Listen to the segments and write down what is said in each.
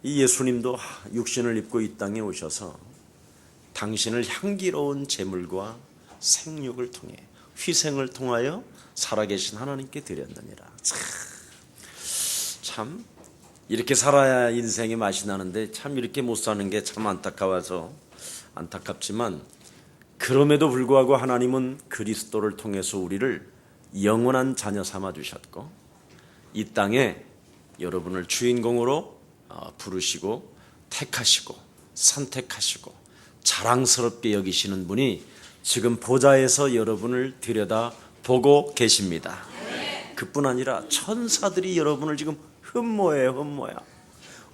이 예수님도 육신을 입고 이 땅에 오셔서 당신을 향기로운 제물과 생육을 통해 희생을 통하여 살아계신 하나님께 드렸느니라. 참 이렇게 살아야 인생의 맛이 나는데 참 이렇게 못 사는 게 참 안타까워서 안타깝지만, 그럼에도 불구하고 하나님은 그리스도를 통해서 우리를 영원한 자녀 삼아 주셨고 이 땅에 여러분을 주인공으로 부르시고 택하시고 선택하시고 자랑스럽게 여기시는 분이 지금 보좌에서 여러분을 들여다보고 계십니다. 그뿐 아니라 천사들이 여러분을 지금 흠모해요.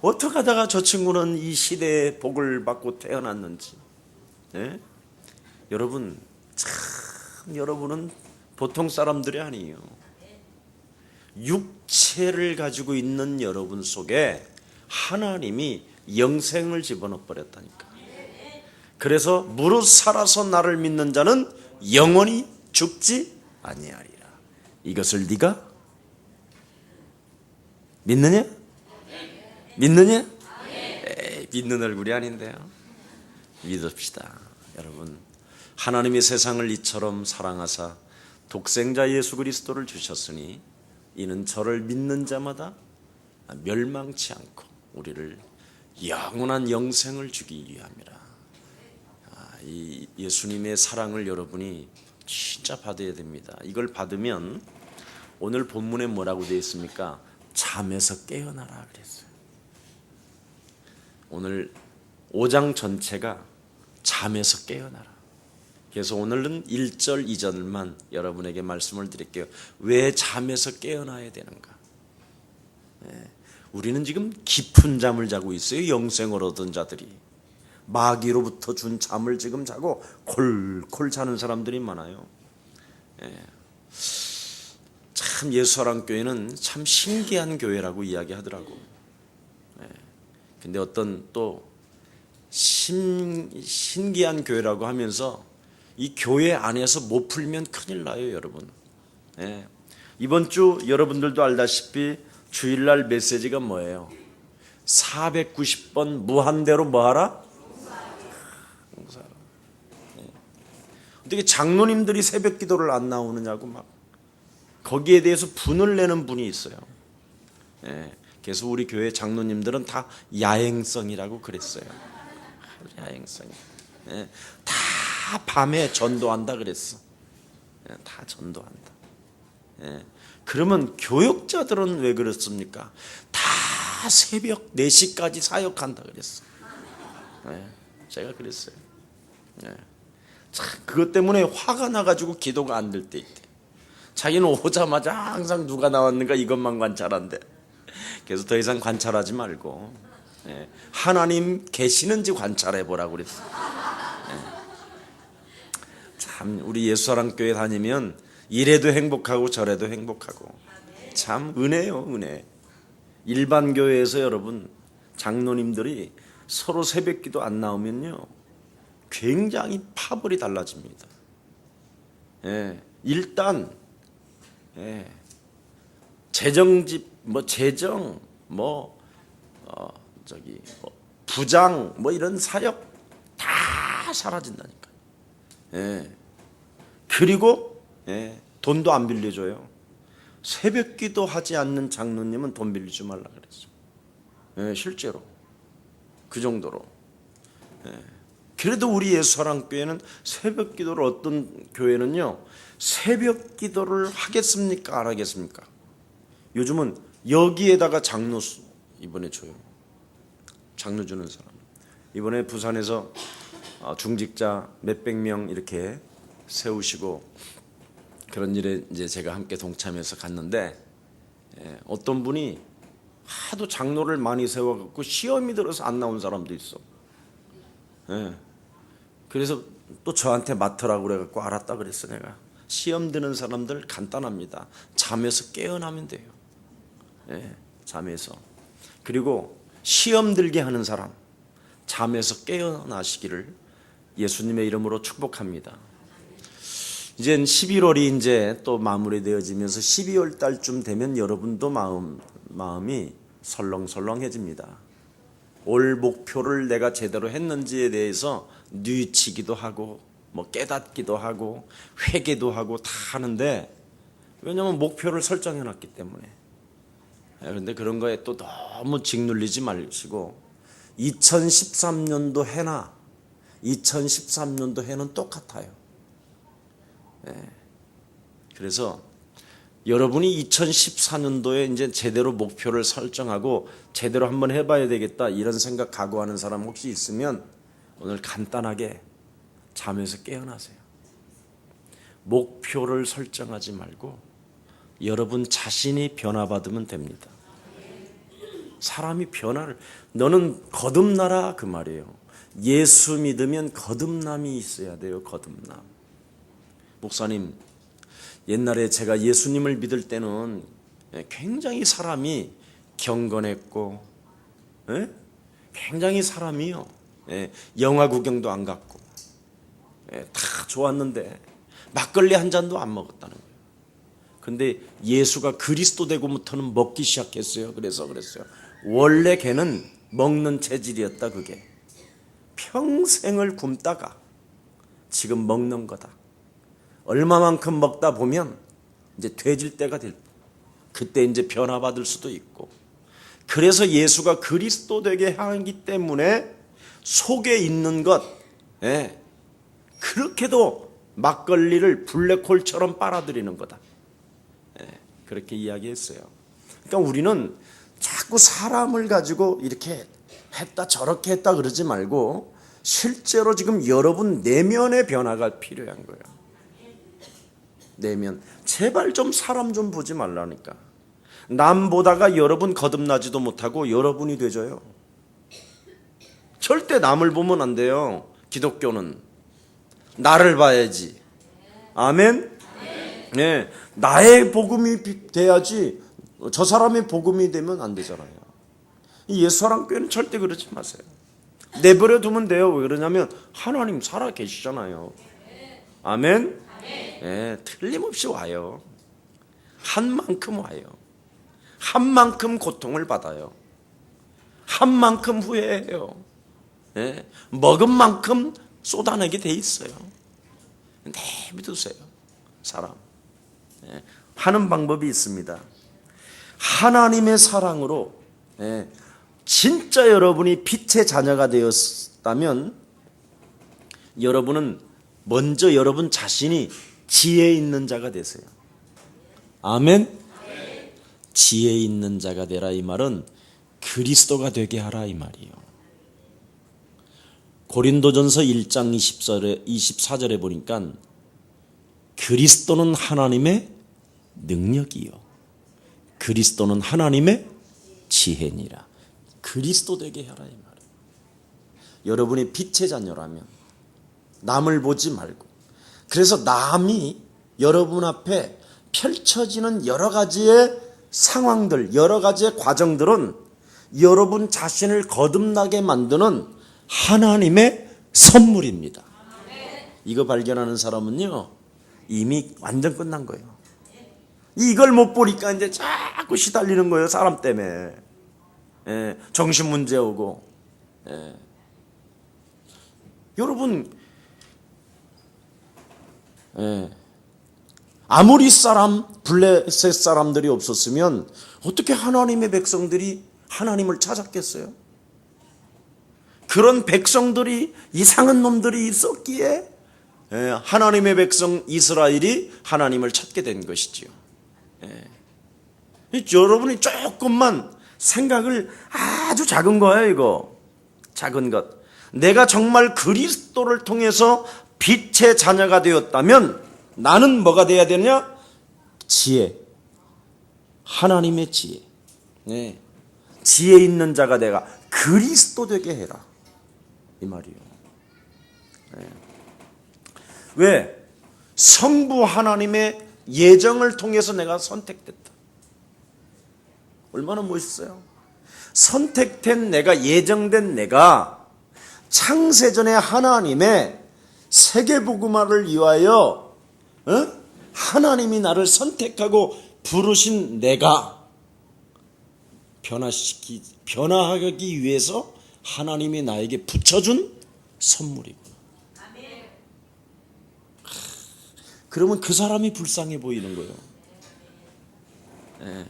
어떻게 하다가 저 친구는 이 시대에 복을 받고 태어났는지. 네? 여러분, 참 여러분은 보통 사람들이 아니에요. 육체를 가지고 있는 여러분 속에 하나님이 영생을 집어넣어 버렸다니까. 그래서 무릇 살아서 나를 믿는 자는 영원히 죽지 아니하리라. 이것을 네가 믿느냐? 믿느냐? 에이, 믿는 얼굴이 아닌데요. 믿읍시다. 여러분, 하나님이 세상을 이처럼 사랑하사 독생자 예수 그리스도를 주셨으니 이는 저를 믿는 자마다 멸망치 않고 우리를 영원한 영생을 주기 위함이라. 이 예수님의 사랑을 여러분이 진짜 받아야 됩니다. 이걸 받으면 오늘 본문에 뭐라고 되어 있습니까? 잠에서 깨어나라 그랬어요. 오늘 5장 전체가 잠에서 깨어나라. 그래서 오늘은 1절 2절만 여러분에게 말씀을 드릴게요. 왜 잠에서 깨어나야 되는가? 우리는 지금 깊은 잠을 자고 있어요. 영생을 얻은 자들이 마귀로부터 준 잠을 지금 자고 콜콜 자는 사람들이 많아요. 참 예수사랑교회는 참 신기한 교회라고 이야기하더라고. 근데 어떤 또 신기한 교회라고 하면서 이 교회 안에서 못 풀면 큰일 나요, 여러분. 이번 주 여러분들도 알다시피 주일날 메시지가 뭐예요? 490번 무한대로 뭐하라? 봉사하라. 어떻게 장로님들이 새벽 기도를 안 나오느냐고 막 거기에 대해서 분을 내는 분이 있어요. 그래서 우리 교회 장로님들은 다 야행성이라고 그랬어요. 야행성이. 다 밤에 전도한다 그랬어. 다 전도한다. 그러면 교역자들은 왜 그렇습니까? 다 새벽 4시까지 사역한다 그랬어. 제가 그랬어요. 참 그것 때문에 화가 나가지고 기도가 안 될 때 있대. 자기는 오자마자 항상 누가 나왔는가 이것만 관찰한대. 그래서 더 이상 관찰하지 말고 하나님 계시는지 관찰해 보라고 그랬어. 참 우리 예수사랑교회 다니면 이래도 행복하고 저래도 행복하고 참 은혜요, 은혜. 일반 교회에서 여러분 장로님들이 서로 새벽기도 안 나오면요 굉장히 파벌이 달라집니다. 일단 재정집 재정 부장 이런 사역 다 사라진다니까. 그리고 돈도 안 빌려줘요. 새벽기도 하지 않는 장로님은 돈 빌리지 말라 그랬어요. 실제로 그 정도로. 그래도 우리 예수사랑교회는 새벽기도를 어떤 교회는요 새벽기도를 하겠습니까 안 하겠습니까? 요즘은 여기에다가 장로 이번에 줘요. 장로 주는 사람. 이번에 부산에서 중직자 몇백 명 이렇게 세우시고 그런 일에 이제 제가 함께 동참해서 갔는데 어떤 분이 하도 장로를 많이 세워갖고 시험이 들어서 안 나온 사람도 있어. 그래서 또 저한테 맡으라고 그래갖고 알았다 그랬어. 내가 시험 드는 사람들 간단합니다. 잠에서 깨어나면 돼요. 잠에서. 그리고 시험 들게 하는 사람 잠에서 깨어나시기를 예수님의 이름으로 축복합니다. 이제 11월이 이제 또 마무리되어지면서 12월 달쯤 되면 여러분도 마음이 설렁설렁해집니다. 올 목표를 내가 제대로 했는지에 대해서 뉘우치기도 하고 뭐 깨닫기도 하고 회개도 하고 다 하는데, 왜냐하면 목표를 설정해 놨기 때문에. 그런데 그런 거에 또 너무 짓눌리지 마시고 2013년도 해나 2013년도 해는 똑같아요. 그래서 여러분이 2014년도에 이제 제대로 목표를 설정하고 제대로 한번 해봐야 되겠다 이런 생각 각오하는 사람 혹시 있으면 오늘 간단하게 잠에서 깨어나세요. 목표를 설정하지 말고 여러분 자신이 변화받으면 됩니다. 사람이 변화를, 너는 거듭나라 그 말이에요. 예수 믿으면 거듭남이 있어야 돼요. 거듭남. 목사님, 옛날에 제가 예수님을 믿을 때는 굉장히 사람이 경건했고, 굉장히 사람이요, 영화 구경도 안 갔고, 다 좋았는데 막걸리 한 잔도 안 먹었다는 거예요. 근데 예수가 그리스도 되고부터는 먹기 시작했어요. 그래서 그랬어요. 원래 걔는 먹는 체질이었다. 그게 평생을 굶다가 지금 먹는 거다. 얼마만큼 먹다 보면 이제 돼질 때가 될, 그때 이제 변화받을 수도 있고. 그래서 예수가 그리스도 되게 하기 때문에 속에 있는 것, 그렇게도 막걸리를 블랙홀처럼 빨아들이는 거다. 그렇게 이야기했어요. 그러니까 우리는 자꾸 사람을 가지고 이렇게 했다 저렇게 했다 그러지 말고 실제로 지금 여러분 내면의 변화가 필요한 거예요. 내면. 제발 좀 사람 좀 보지 말라니까. 남 보다가 여러분 거듭나지도 못하고 여러분이 되져요. 절대 남을 보면 안 돼요. 기독교는 나를 봐야지. 아멘. 네, 나의 복음이 돼야지 저 사람의 복음이 되면 안 되잖아요. 예수사랑 교회는 절대 그러지 마세요. 내버려 두면 돼요. 왜 그러냐면 하나님 살아 계시잖아요. 아멘. 네, 틀림없이 와요. 한 만큼 와요. 한 만큼 고통을 받아요. 한 만큼 후회해요. 네, 먹은 만큼 쏟아내게 돼 있어요. 내비두세요. 사람. 하는 방법이 있습니다. 하나님의 사랑으로 진짜 여러분이 빛의 자녀가 되었다면 여러분은 먼저 여러분 자신이 지혜 있는 자가 되세요. 아멘. 지혜 있는 자가 되라 이 말은 그리스도가 되게 하라 이 말이에요. 고린도전서 1장 24절에 보니까 그리스도는 하나님의 능력이요 그리스도는 하나님의 지혜니라. 그리스도 되게 하라 이 말이에요. 여러분이 빛의 자녀라면 남을 보지 말고, 그래서 남이 여러분 앞에 펼쳐지는 여러 가지의 상황들, 여러 가지의 과정들은 여러분 자신을 거듭나게 만드는 하나님의 선물입니다. 이거 발견하는 사람은요 이미 완전 끝난 거예요. 이걸 못 보니까 이제 자꾸 시달리는 거예요. 사람 때문에. 정신 문제 오고. 여러분, 아무리 블레셋 사람들이 없었으면 어떻게 하나님의 백성들이 하나님을 찾았겠어요? 그런 백성들이, 이상한 놈들이 있었기에 하나님의 백성 이스라엘이 하나님을 찾게 된 것이지요. 여러분이 조금만 생각을, 아주 작은 거예요. 이거 작은 것. 내가 정말 그리스도를 통해서 빛의 자녀가 되었다면 나는 뭐가 돼야 되느냐? 지혜. 하나님의 지혜. 지혜 있는 자가 내가 그리스도 되게 해라 이 말이에요. 왜? 성부 하나님의 예정을 통해서 내가 선택됐다. 얼마나 멋있어요. 선택된 내가, 예정된 내가 창세전에 하나님의 세계복음화를 위하여 하나님이 나를 선택하고 부르신 내가 변화하기 위해서 하나님이 나에게 붙여준 선물이구나. 그러면 그 사람이 불쌍해 보이는 거예요. 예.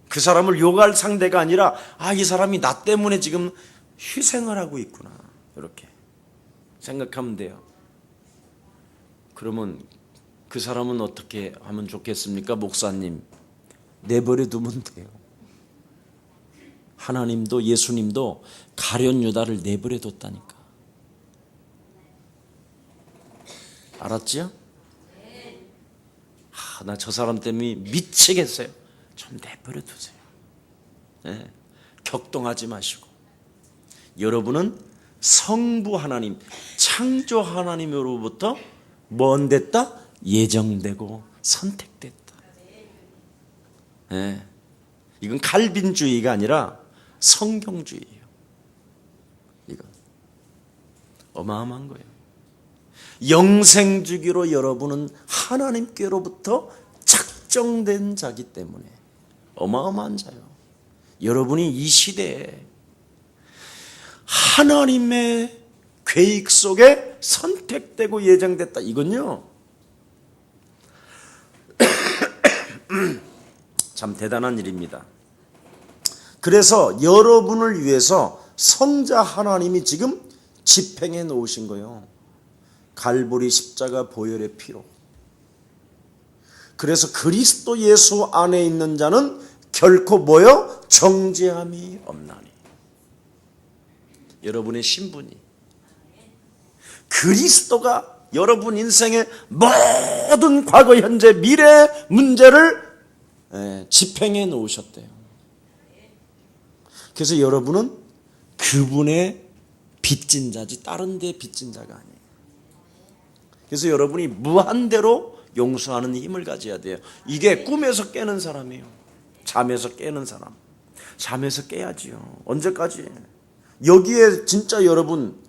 그 사람을 욕할 상대가 아니라 이 사람이 나 때문에 지금 희생을 하고 있구나, 이렇게 생각하면 돼요. 그러면 그 사람은 어떻게 하면 좋겠습니까? 목사님, 내버려 두면 돼요. 하나님도 예수님도 가룟 유다를 내버려 뒀다니까. 알았지요? 나 저 사람 때문에 미치겠어요. 좀 내버려 두세요. 네. 격동하지 마시고. 여러분은 성부 하나님, 창조 하나님으로부터 뭔 됐다? 예정되고 선택됐다. 네. 이건 칼빈주의가 아니라 성경주의예요. 이건 어마어마한 거예요. 영생주기로 여러분은 하나님께로부터 작정된 자기 때문에 어마어마한 자요. 여러분이 이 시대에 하나님의 계획 속에 선택되고 예정됐다. 이건요, 참 대단한 일입니다. 그래서 여러분을 위해서 성자 하나님이 지금 집행해 놓으신 거예요. 갈보리 십자가 보혈의 피로. 그래서 그리스도 예수 안에 있는 자는 결코 뭐요? 정죄함이 없나니. 여러분의 신분이, 그리스도가 여러분 인생의 모든 과거, 현재, 미래 문제를 집행해 놓으셨대요. 그래서 여러분은 그분의 빚진 자지 다른 데 빚진 자가 아니에요. 그래서 여러분이 무한대로 용서하는 힘을 가져야 돼요. 이게 꿈에서 깨는 사람이에요. 잠에서 깨는 사람. 잠에서 깨야지요. 언제까지? 여기에 진짜 여러분,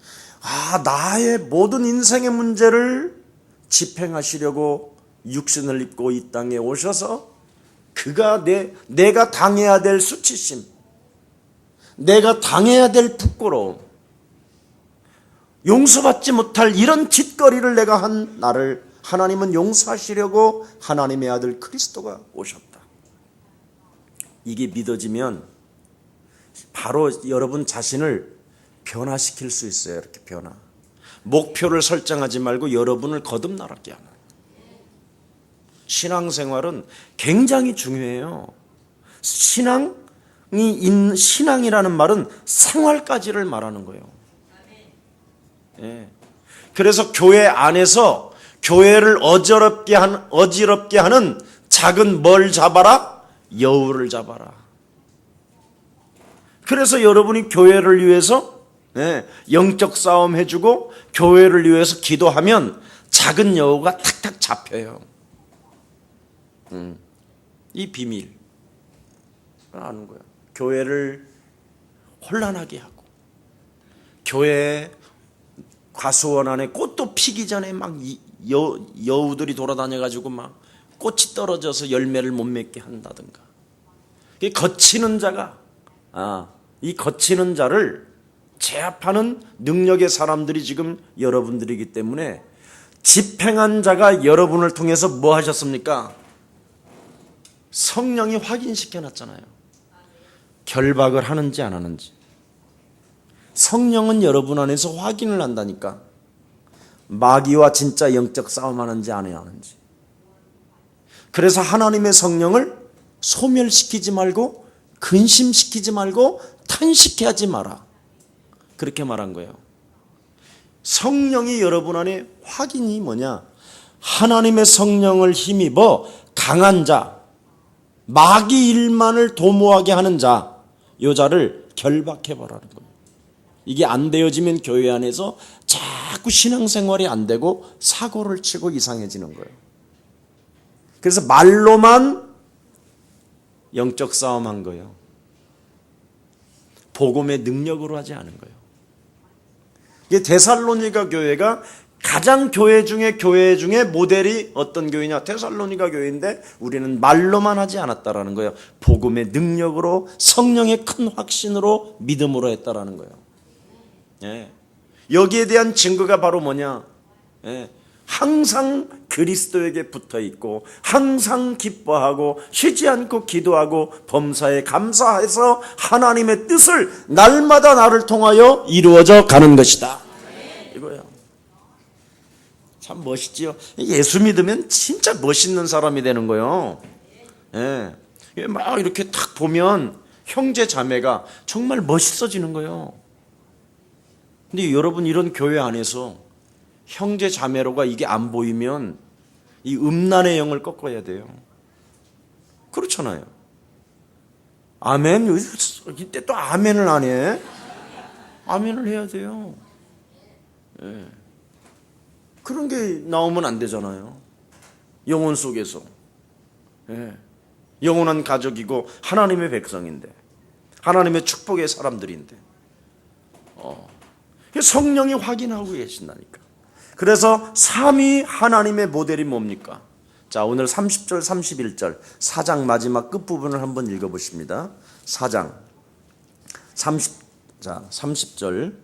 나의 모든 인생의 문제를 집행하시려고 육신을 입고 이 땅에 오셔서 그가 내가 당해야 될 수치심, 내가 당해야 될 부끄러움, 용서받지 못할 이런 짓거리를 내가 한 나를 하나님은 용서하시려고 하나님의 아들 그리스도가 오셨다. 이게 믿어지면 바로 여러분 자신을 변화시킬 수 있어요. 이렇게 변화. 목표를 설정하지 말고 여러분을 거듭나게 하는. 신앙생활은 굉장히 중요해요. 신앙이라는 말은 생활까지를 말하는 거예요. 예. 그래서 교회 안에서 교회를 어지럽게 하는 작은 뭘 잡아라? 여우를 잡아라. 그래서 여러분이 교회를 위해서 영적 싸움 해주고 교회를 위해서 기도하면 작은 여우가 탁탁 잡혀요. 이 비밀 아는 거예요. 교회를 혼란하게 하고 교회 과수원 안에 꽃도 피기 전에 막 여우들이 돌아다녀가지고 막 꽃이 떨어져서 열매를 못 맺게 한다든가. 이 거치는 자가 이 거치는 자를 제압하는 능력의 사람들이 지금 여러분들이기 때문에 집행한 자가 여러분을 통해서 뭐 하셨습니까? 성령이 확인시켜 놨잖아요. 결박을 하는지 안 하는지. 성령은 여러분 안에서 확인을 한다니까. 마귀와 진짜 영적 싸움하는지 안 하는지. 그래서 하나님의 성령을 소멸시키지 말고 근심시키지 말고 탄식하지 마라. 그렇게 말한 거예요. 성령이 여러분 안에 확인이 뭐냐? 하나님의 성령을 힘입어 강한 자, 마귀 일만을 도모하게 하는 자, 요 자를 결박해보라는 거예요. 이게 안 되어지면 교회 안에서 자꾸 신앙생활이 안 되고 사고를 치고 이상해지는 거예요. 그래서 말로만 영적 싸움한 거예요. 복음의 능력으로 하지 않은 거예요. 이게 데살로니가 교회가 가장 교회 중에 모델이 어떤 교회냐? 데살로니가 교회인데 우리는 말로만 하지 않았다라는 거예요. 복음의 능력으로, 성령의 큰 확신으로, 믿음으로 했다라는 거예요. 예. 여기에 대한 증거가 바로 뭐냐? 예. 항상 그리스도에게 붙어 있고, 항상 기뻐하고, 쉬지 않고 기도하고, 범사에 감사해서 하나님의 뜻을 날마다 나를 통하여 이루어져 가는 것이다. 이거예요. 참 멋있지요. 예수 믿으면 진짜 멋있는 사람이 되는 거예요. 예. 막 이렇게 딱 보면 형제 자매가 정말 멋있어지는 거예요. 근데 여러분, 이런 교회 안에서 형제 자매로가 이게 안 보이면 이 음란의 영을 꺾어야 돼요. 그렇잖아요. 아멘. 이때 또 아멘을 안 해. 아멘을 해야 돼요. 예. 그런 게 나오면 안 되잖아요. 영혼 속에서. 예. 영원한 가족이고 하나님의 백성인데, 하나님의 축복의 사람들인데, 성령이 확인하고 계신다니까. 그래서 3위 하나님의 모델이 뭡니까? 자, 오늘 30절 31절 4장 마지막 끝부분을 한번 읽어보십니다. 4장 30절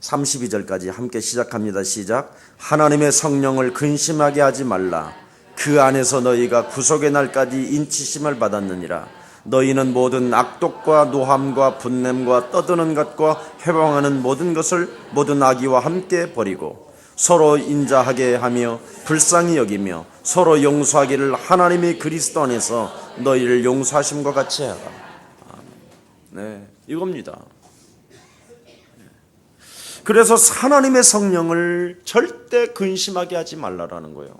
32절까지 함께 시작합니다. 시작. 하나님의 성령을 근심하게 하지 말라. 그 안에서 너희가 구속의 날까지 인치심을 받았느니라. 너희는 모든 악독과 노함과 분냄과 떠드는 것과 회방하는 모든 것을 모든 악의와 함께 버리고 서로 인자하게 하며 불쌍히 여기며 서로 용서하기를 하나님이 그리스도 안에서 너희를 용서하심과 같이 하라. 네, 이겁니다. 그래서 하나님의 성령을 절대 근심하게 하지 말라라는 거예요.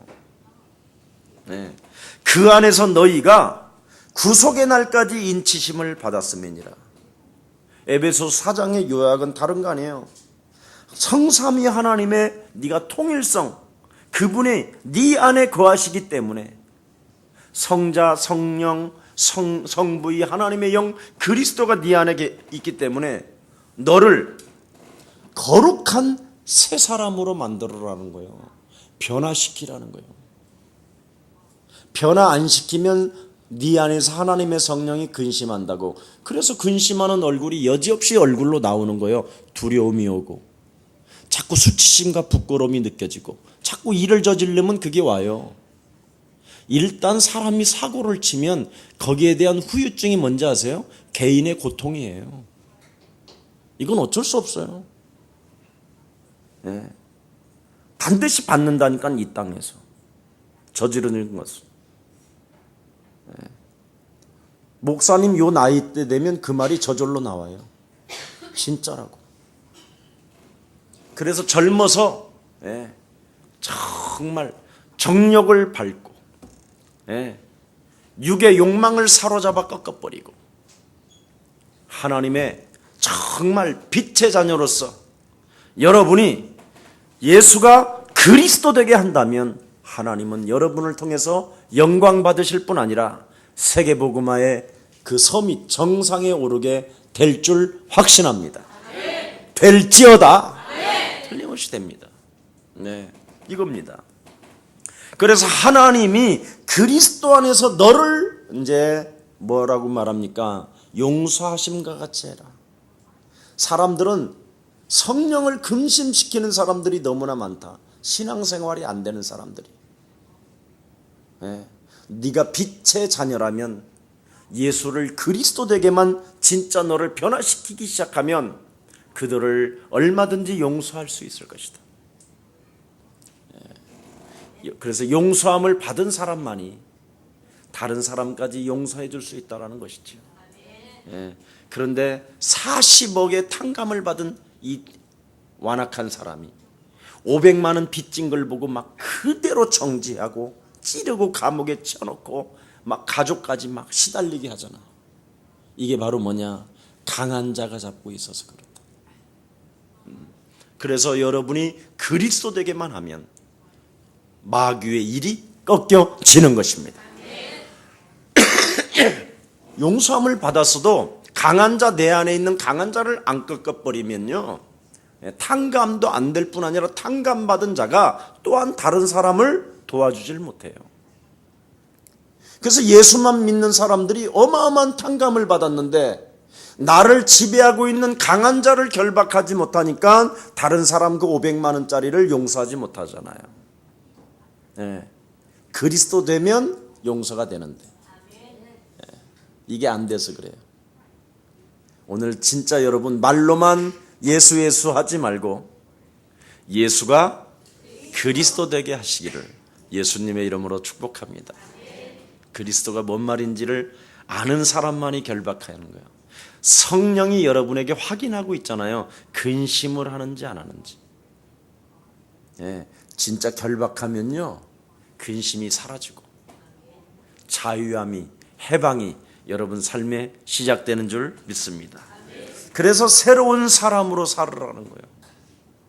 네. 그 안에서 너희가 구속의 날까지 인치심을 받았음이니라. 에베소 4장의 요약은 다른 거 아니에요. 성삼위 하나님의 네가 통일성, 그분이 네 안에 거하시기 때문에 성자, 성령, 성부의 하나님의 영 그리스도가 네 안에 있기 때문에 너를 거룩한 새 사람으로 만들어라는 거예요. 변화시키라는 거예요. 변화 안 시키면 네 안에서 하나님의 성령이 근심한다고. 그래서 근심하는 얼굴이 여지없이 얼굴로 나오는 거예요. 두려움이 오고 자꾸 수치심과 부끄러움이 느껴지고 자꾸 일을 저지르면 그게 와요. 일단 사람이 사고를 치면 거기에 대한 후유증이 뭔지 아세요? 개인의 고통이에요. 이건 어쩔 수 없어요. 네. 반드시 받는다니까, 이 땅에서 저지르는 것은. 네. 목사님 요 나이 때 되면 그 말이 저절로 나와요. 진짜라고. 그래서 젊어서 정말 정욕을 밟고 육의 욕망을 사로잡아 꺾어버리고 하나님의 정말 빛의 자녀로서 여러분이 예수가 그리스도 되게 한다면 하나님은 여러분을 통해서 영광 받으실 뿐 아니라 세계복음화의 그 섬이 정상에 오르게 될 줄 확신합니다. 될지어다. 틀림없이 됩니다. 네, 이겁니다. 그래서 하나님이 그리스도 안에서 너를 이제 뭐라고 말합니까? 용서하심과 같이 해라. 사람들은 성령을 근심시키는 사람들이 너무나 많다. 신앙생활이 안 되는 사람들이. 네. 네가 빛의 자녀라면 예수를 그리스도 되게만 진짜 너를 변화시키기 시작하면 그들을 얼마든지 용서할 수 있을 것이다. 그래서 용서함을 받은 사람만이 다른 사람까지 용서해 줄 수 있다는 것이죠. 그런데 40억의 탕감을 받은 이 완악한 사람이 500만 원 빚진 걸 보고 막 그대로 정지하고 찌르고 감옥에 쳐놓고 막 가족까지 막 시달리게 하잖아. 이게 바로 뭐냐? 강한 자가 잡고 있어서 그렇다. 그래서 여러분이 그리스도 되게만 하면 마귀의 일이 꺾여지는 것입니다. 용서함을 받았어도 강한 자, 내 안에 있는 강한 자를 안 꺾어버리면요, 탕감도 안 될 뿐 아니라 탕감받은 자가 또한 다른 사람을 도와주질 못해요. 그래서 예수만 믿는 사람들이 어마어마한 탕감을 받았는데 나를 지배하고 있는 강한 자를 결박하지 못하니까 다른 사람 그 500만 원짜리를 용서하지 못하잖아요. 네. 그리스도 되면 용서가 되는데 이게 안 돼서 그래요. 오늘 진짜 여러분 말로만 예수 예수 하지 말고 예수가 그리스도 되게 하시기를 예수님의 이름으로 축복합니다. 그리스도가 뭔 말인지를 아는 사람만이 결박하는 거예요. 성령이 여러분에게 확인하고 있잖아요. 근심을 하는지 안 하는지. 예, 진짜 결박하면요 근심이 사라지고 자유함이 해방이 여러분 삶에 시작되는 줄 믿습니다. 그래서 새로운 사람으로 살으라는 거예요.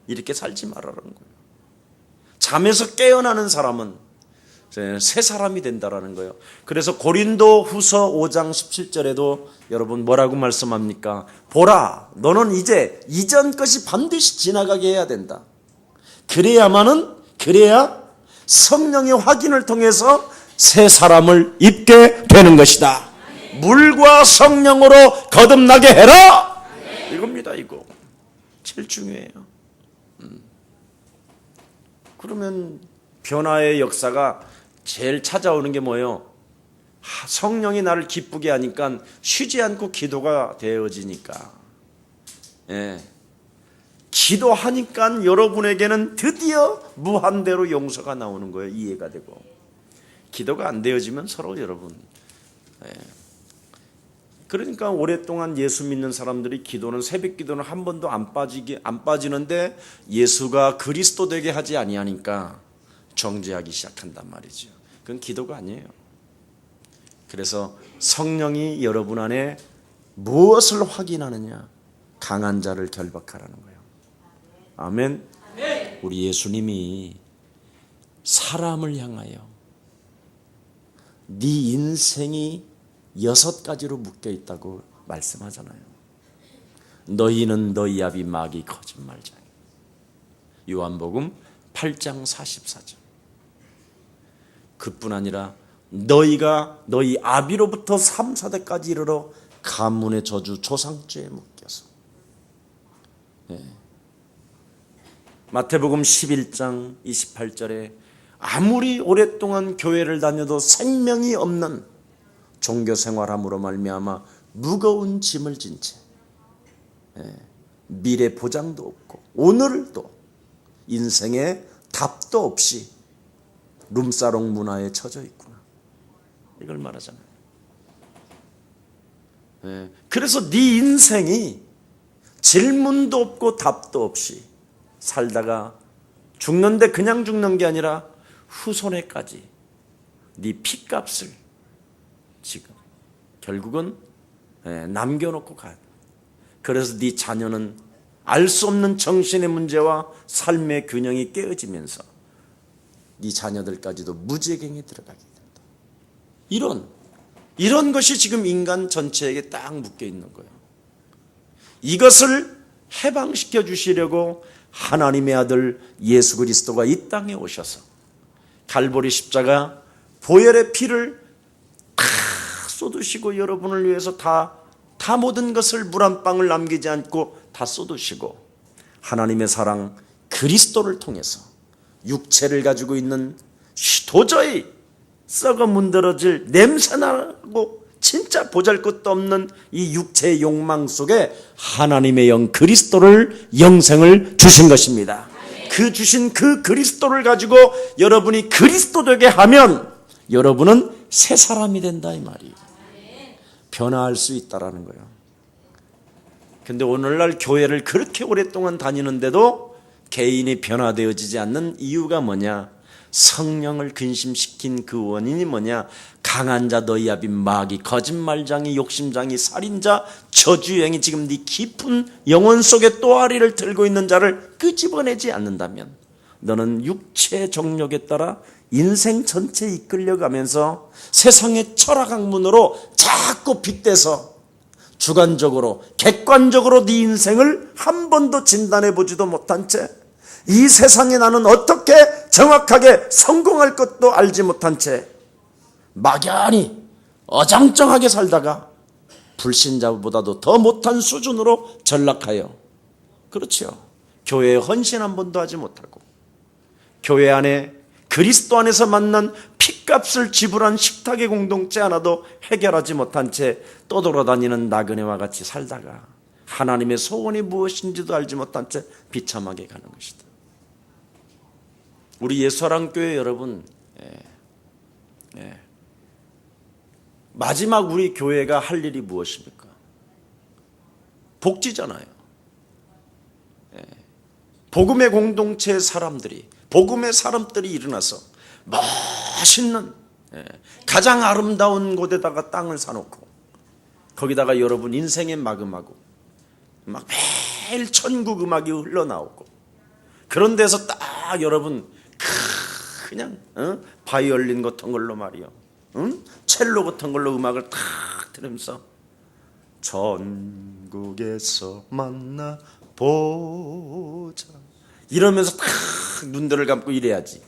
이렇게 살지 말라는 거예요. 잠에서 깨어나는 사람은 새 사람이 된다라는 거예요. 그래서 고린도 후서 5장 17절에도 여러분 뭐라고 말씀합니까? 보라, 너는 이제 이전 것이 반드시 지나가게 해야 된다. 그래야 성령의 확인을 통해서 새 사람을 입게 되는 것이다. 물과 성령으로 거듭나게 해라. 이겁니다. 이거 제일 중요해요. 그러면 변화의 역사가 제일 찾아오는 게 뭐예요? 성령이 나를 기쁘게 하니까 쉬지 않고 기도가 되어지니까. 예. 기도하니까 여러분에게는 드디어 무한대로 용서가 나오는 거예요. 이해가 되고. 기도가 안 되어지면 서로 여러분. 예. 그러니까 오랫동안 예수 믿는 사람들이 기도는 새벽 기도는 한 번도 안 빠지는데 예수가 그리스도 되게 하지 아니하니까 정죄하기 시작한단 말이죠. 그건 기도가 아니에요. 그래서 성령이 여러분 안에 무엇을 확인하느냐? 강한 자를 결박하라는 거예요. 아멘. 우리 예수님이 사람을 향하여 네 인생이 6가지로 묶여 있다고 말씀하잖아요. 너희는 너희 아비 마귀 거짓말쟁이. 요한복음 8장 44절. 그뿐 아니라 너희가 너희 아비로부터 3, 4대까지 이르러 가문의 저주 조상죄에 묶여서. 예. 마태복음 11장 28절에 아무리 오랫동안 교회를 다녀도 생명이 없는 종교 생활함으로 말미암아 무거운 짐을 진 채 미래 보장도 없고 오늘도 인생에 답도 없이 룸사롱 문화에 처져 있구나. 이걸 말하잖아요. 그래서 네 인생이 질문도 없고 답도 없이 살다가 죽는데 그냥 죽는 게 아니라 후손에까지 네 피값을 지금 결국은 남겨놓고 가야 돼. 그래서 네 자녀는 알 수 없는 정신의 문제와 삶의 균형이 깨어지면서 네 자녀들까지도 무지경에 들어가게 된다. 이런 것이 지금 인간 전체에게 딱 묶여 있는 거예요. 이것을 해방시켜 주시려고 하나님의 아들 예수 그리스도가 이 땅에 오셔서 갈보리 십자가 보혈의 피를 다 쏟으시고 여러분을 위해서 다 모든 것을 물 한 방울 남기지 않고 다 쏟으시고 하나님의 사랑 그리스도를 통해서 육체를 가지고 있는 도저히 썩어 문드러질 냄새나고 진짜 보잘것도 없는 이 육체의 욕망 속에 하나님의 영 그리스도를 영생을 주신 것입니다. 그 주신 그 그리스도를 가지고 여러분이 그리스도 되게 하면 여러분은 새 사람이 된다 이 말이에요. 변화할 수 있다라는 거예요. 근데 오늘날 교회를 그렇게 오랫동안 다니는데도 개인이 변화되어지지 않는 이유가 뭐냐? 성령을 근심시킨 그 원인이 뭐냐? 강한 자 너희 아비 마귀 거짓말장이 욕심장이 살인자 저주행이 지금 네 깊은 영혼 속에 또아리를 들고 있는 자를 끄집어내지 않는다면 너는 육체의 정욕에 따라 인생 전체에 이끌려가면서 세상의 철학 학문으로 자꾸 빗대서 주관적으로 객관적으로 네 인생을 한 번도 진단해 보지도 못한 채 이 세상에 나는 어떻게 정확하게 성공할 것도 알지 못한 채 막연히 어정쩡하게 살다가 불신자보다도 더 못한 수준으로 전락하여, 그렇죠, 교회에 헌신 한 번도 하지 못하고 교회 안에 그리스도 안에서 만난 핏값을 지불한 식탁의 공동체 하나도 해결하지 못한 채 떠돌아다니는 나그네와 같이 살다가 하나님의 소원이 무엇인지도 알지 못한 채 비참하게 가는 것이다. 우리 예수사랑교회 여러분, 마지막 우리 교회가 할 일이 무엇입니까? 복지잖아요. 복음의 공동체의 사람들이, 복음의 사람들이 일어나서 멋있는, 가장 아름다운 곳에다가 땅을 사놓고 거기다가 여러분 인생의 마감하고 막 매일 천국 음악이 흘러나오고 그런 데서 딱 여러분 그냥 바이올린 같은 걸로 말이요, 첼로 같은 걸로 음악을 탁 들으면서 전국에서 만나 보자 이러면서 탁 눈들을 감고 이래야지.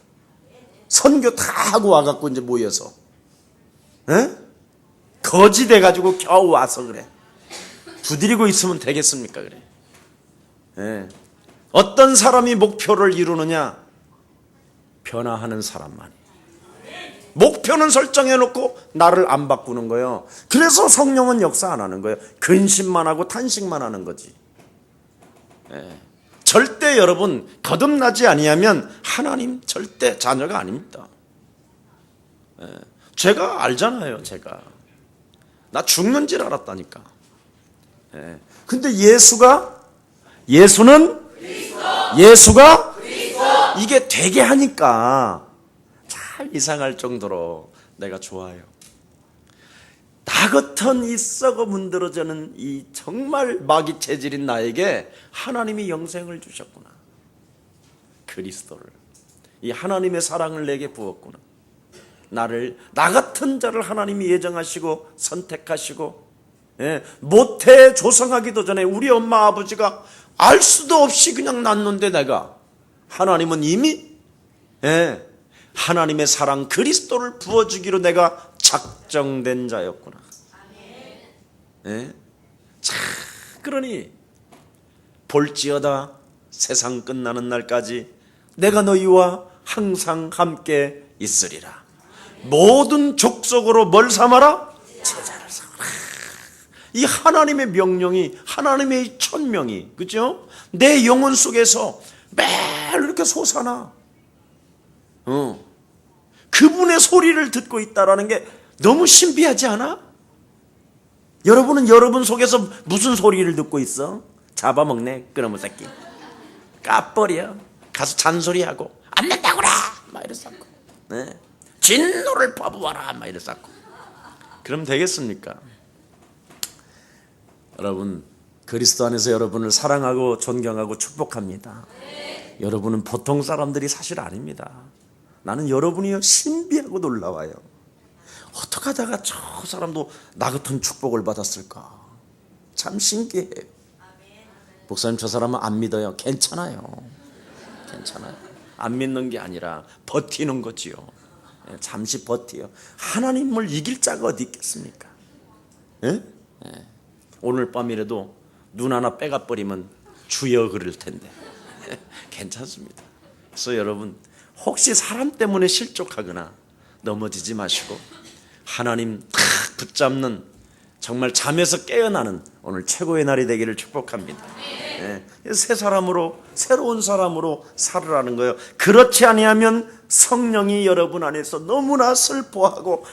선교 다 하고 와갖고 이제 모여서 거지 돼가지고 겨우 와서 그래. 부디리고 있으면 되겠습니까? 그래. 어떤 사람이 목표를 이루느냐? 변화하는 사람만이. 목표는 설정해놓고 나를 안 바꾸는 거예요. 그래서 성령은 역사 안 하는 거예요. 근심만 하고 탄식만 하는 거지. 절대 여러분 거듭나지 아니하면 하나님 절대 자녀가 아닙니다. 제가 알잖아요. 제가 나 죽는 줄 알았다니까. 근데 예수가 이게 되게 하니까 참 이상할 정도로 내가 좋아요. 나 같은 이 썩어 문드러지는 이 정말 마귀 체질인 나에게 하나님이 영생을 주셨구나. 그리스도를, 이 하나님의 사랑을 내게 부었구나. 나 같은 자를 하나님이 예정하시고 선택하시고, 모태 조성하기도 전에 우리 엄마 아버지가 알 수도 없이 그냥 낳는데 내가, 하나님은 이미 하나님의 사랑 그리스도를 부어주기로 내가 작정된 자였구나. 자, 그러니 볼지어다 세상 끝나는 날까지 내가 너희와 항상 함께 있으리라. 모든 족속으로 뭘 삼아라? 제자를 삼아라. 이 하나님의 명령이, 하나님의 천명이, 그죠? 내 영혼 속에서 매일 이렇게 솟아나. 그분의 소리를 듣고 있다라는 게 너무 신비하지 않아? 여러분은 여러분 속에서 무슨 소리를 듣고 있어? 잡아먹네, 그놈의 새끼. 까버려. 가서 잔소리하고 안 된다고라 막 이랬었고, 진노를 퍼부어라 막 이랬었고. 그럼 되겠습니까? 여러분, 그리스도 안에서 여러분을 사랑하고 존경하고 축복합니다. 여러분은 보통 사람들이 사실 아닙니다. 나는 여러분이 신비하고 놀라워요. 어떻게 하다가 저 사람도 나 같은 축복을 받았을까? 참 신기해요. 목사님, 저 사람은 안 믿어요. 괜찮아요. 안 믿는 게 아니라 버티는 거지요. 잠시 버티요. 하나님을 이길 자가 어디 있겠습니까? 오늘 밤이라도 눈 하나 빼가버리면 주여 그럴 텐데 괜찮습니다. 그래서 여러분, 혹시 사람 때문에 실족하거나 넘어지지 마시고 하나님 탁 붙잡는, 정말 잠에서 깨어나는 오늘 최고의 날이 되기를 축복합니다. 새 사람으로, 새로운 사람으로 살으라는 거예요. 그렇지 아니하면 성령이 여러분 안에서 너무나 슬퍼하고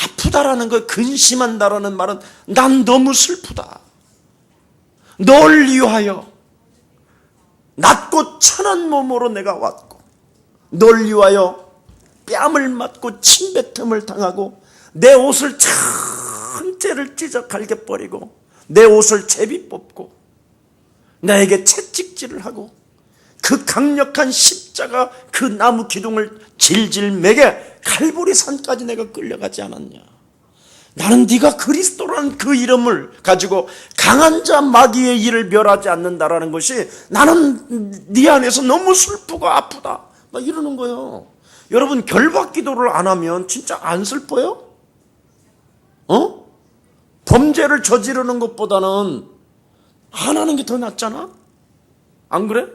아프다라는 거, 근심한다라는 말은 난 너무 슬프다. 널 위하여 낮고 천한 몸으로 내가 왔고, 널 위하여 뺨을 맞고 침뱉음을 당하고 내 옷을 전체를 찢어 갈겨버리고 내 옷을 제비 뽑고 나에게 채찍질을 하고 그 강력한 십자가 그 나무 기둥을 질질 매게 칼보리 산까지 내가 끌려가지 않았냐. 나는 네가 그리스도라는 그 이름을 가지고 강한 자 마귀의 일을 멸하지 않는다라는 것이 나는 네 안에서 너무 슬프고 아프다 막 이러는 거예요. 여러분 결박 기도를 안 하면 진짜 안 슬퍼요? 범죄를 저지르는 것보다는 안 하는 게 더 낫잖아? 안 그래?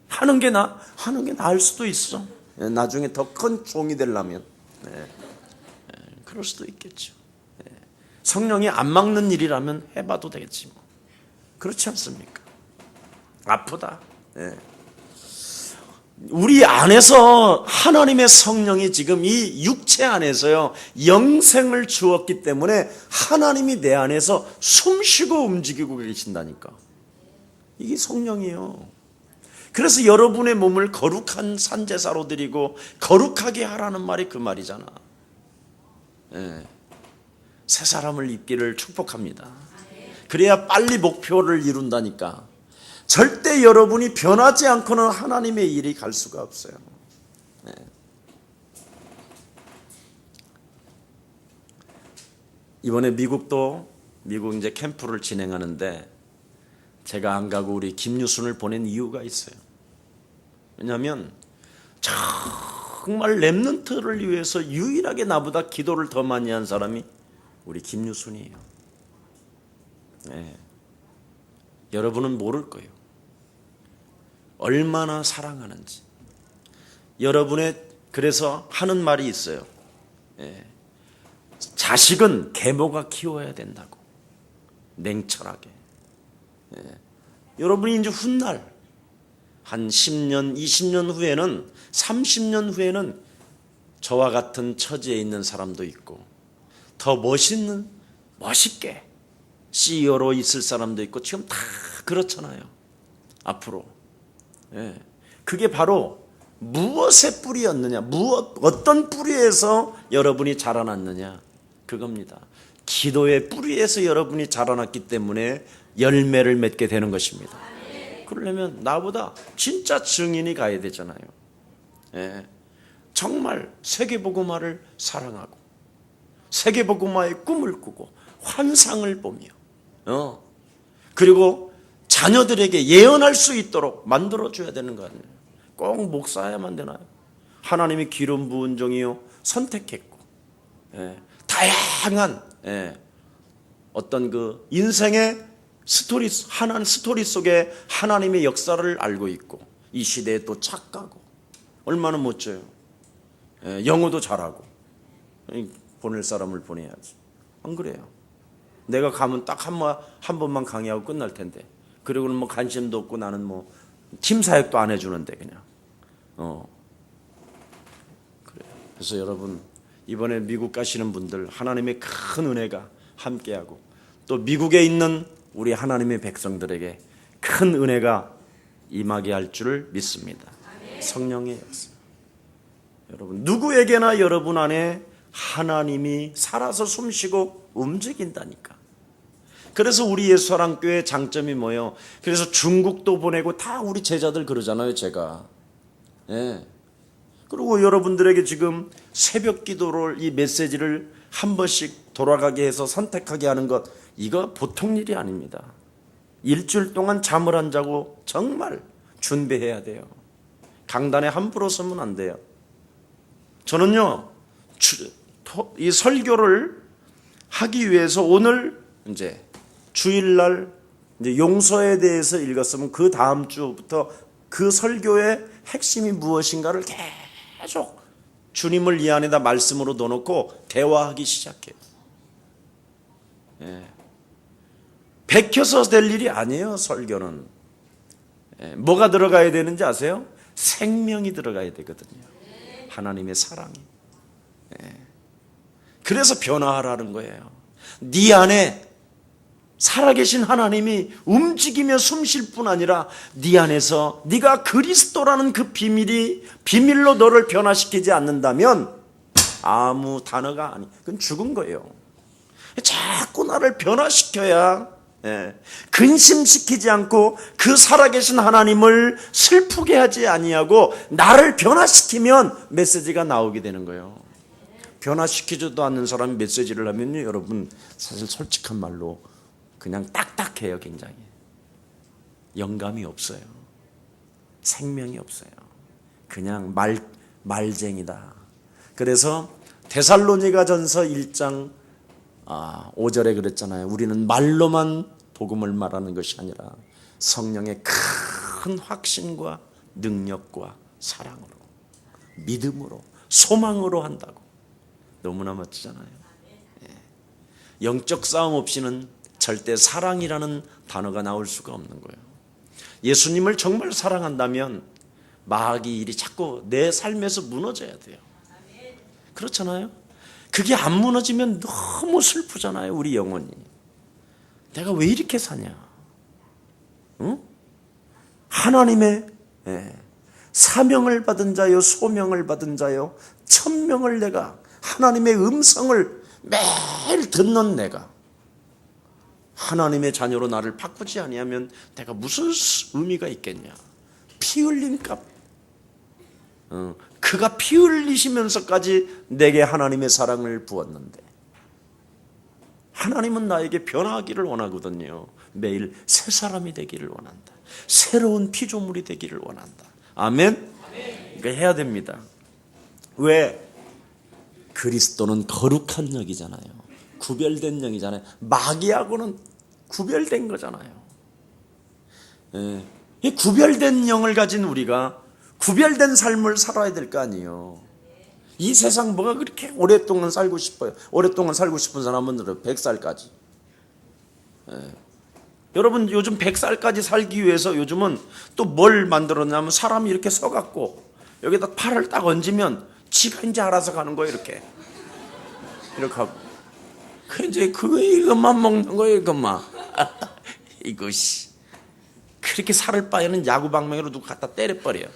하는 게 나을 수도 있어. 나중에 더 큰 종이 되려면. 그럴 수도 있겠죠. 성령이 안 막는 일이라면 해봐도 되겠지 뭐. 그렇지 않습니까? 아프다. 우리 안에서 하나님의 성령이 지금 이 육체 안에서요 영생을 주었기 때문에 하나님이 내 안에서 숨쉬고 움직이고 계신다니까. 이게 성령이에요. 그래서 여러분의 몸을 거룩한 산제사로 드리고 거룩하게 하라는 말이 그 말이잖아. 새 사람을 입기를 축복합니다. 그래야 빨리 목표를 이룬다니까. 절대 여러분이 변하지 않고는 하나님의 일이 갈 수가 없어요. 이번에 미국 이제 캠프를 진행하는데 제가 안 가고 우리 김유순을 보낸 이유가 있어요. 왜냐하면 정말 렘넌트를 위해서 유일하게 나보다 기도를 더 많이 한 사람이 우리 김유순이에요. 여러분은 모를 거예요. 얼마나 사랑하는지. 여러분의 그래서 하는 말이 있어요. 자식은 계모가 키워야 된다고. 냉철하게. 여러분이 이제 훗날 한 10년, 20년 후에는 30년 후에는 저와 같은 처지에 있는 사람도 있고 더 멋있게 CEO로 있을 사람도 있고 지금 다 그렇잖아요. 앞으로. 그게 바로 무엇의 뿌리였느냐, 어떤 뿌리에서 여러분이 자라났느냐 그겁니다. 기도의 뿌리에서 여러분이 자라났기 때문에 열매를 맺게 되는 것입니다. 그러려면 나보다 진짜 증인이 가야 되잖아요. 정말 세계복음화를 사랑하고 세계복음화의 꿈을 꾸고 환상을 보며 그리고 자녀들에게 예언할 수 있도록 만들어줘야 되는 거 아니에요. 꼭 목사야만 되나요? 하나님이 기름 부은 종이요 선택했고 다양한 어떤 그 인생의 스토리 속에 하나님의 역사를 알고 있고 이 시대에 또 착하고 얼마나 멋져요. 영어도 잘하고 보낼 사람을 보내야지. 안 그래요? 내가 가면 딱 한 번만 강의하고 끝날 텐데 그리고는 뭐 관심도 없고 나는 뭐 팀 사역도 안 해주는데 그냥 그래요. 그래서 여러분 이번에 미국 가시는 분들 하나님의 큰 은혜가 함께하고 또 미국에 있는 우리 하나님의 백성들에게 큰 은혜가 임하게 할 줄 믿습니다. 성령의 역사. 여러분 누구에게나 여러분 안에 하나님이 살아서 숨쉬고 움직인다니까. 그래서 우리 예수사랑교회 장점이 뭐예요? 그래서 중국도 보내고 다 우리 제자들 그러잖아요, 제가. 그리고 여러분들에게 지금 새벽 기도를 이 메시지를 한 번씩 돌아가게 해서 선택하게 하는 것, 이거 보통 일이 아닙니다. 일주일 동안 잠을 안 자고 정말 준비해야 돼요. 강단에 함부로 서면 안 돼요. 저는요, 이 설교를 하기 위해서 오늘 이제 주일날 이제 용서에 대해서 읽었으면 그 다음 주부터 그 설교의 핵심이 무엇인가를 계속 주님을 이 안에다 말씀으로 넣어놓고 대화하기 시작해요. 베껴서 될 일이 아니에요. 설교는 뭐가 들어가야 되는지 아세요? 생명이 들어가야 되거든요. 하나님의 사랑이. 그래서 변화하라는 거예요. 네 안에 살아계신 하나님이 움직이며 숨쉴 뿐 아니라 네 안에서 네가 그리스도라는 그 비밀로 너를 변화시키지 않는다면 아무 단어가 그건 죽은 거예요. 자꾸 나를 변화시켜야 근심시키지 않고 그 살아계신 하나님을 슬프게 하지 아니하고 나를 변화시키면 메시지가 나오게 되는 거예요. 변화시키지도 않는 사람이 메시지를 하면요, 여러분 사실 솔직한 말로 그냥 딱딱해요. 굉장히 영감이 없어요. 생명이 없어요. 그냥 말쟁이다. 그래서 데살로니가전서 1장 5절에 그랬잖아요. 우리는 말로만 복음을 말하는 것이 아니라 성령의 큰 확신과 능력과 사랑으로, 믿음으로, 소망으로 한다고. 너무나 멋지잖아요. 영적 싸움 없이는 절대 사랑이라는 단어가 나올 수가 없는 거예요. 예수님을 정말 사랑한다면 마귀 일이 자꾸 내 삶에서 무너져야 돼요. 그렇잖아요. 그게 안 무너지면 너무 슬프잖아요. 우리 영혼이. 내가 왜 이렇게 사냐? 응? 하나님의 사명을 받은 자요, 소명을 받은 자요, 천명을 내가, 하나님의 음성을 매일 듣는 내가 하나님의 자녀로 나를 바꾸지 아니하면 내가 무슨 의미가 있겠냐? 피 흘린 값. 그가 피 흘리시면서까지 내게 하나님의 사랑을 부었는데, 하나님은 나에게 변화하기를 원하거든요. 매일 새 사람이 되기를 원한다. 새로운 피조물이 되기를 원한다. 아멘? 그러니까 해야 됩니다. 왜? 그리스도는 거룩한 영이잖아요. 구별된 영이잖아요. 마귀하고는 구별된 거잖아요. 이 구별된 영을 가진 우리가 구별된 삶을 살아야 될 거 아니에요. 이 세상 뭐가 그렇게 오랫동안 살고 싶어요? 오랫동안 살고 싶은 사람은 100살까지. 여러분 요즘 100살까지 살기 위해서 요즘은 또 뭘 만들었냐면 사람이 이렇게 서갖고 여기다 팔을 딱 얹으면 지가 이제 알아서 가는 거예요. 이렇게 하고 그 이제 이것만 먹는 거예요. 이것만. 이것이 그렇게 살을 바에는 야구방망이로 누구 갖다 때려버려요.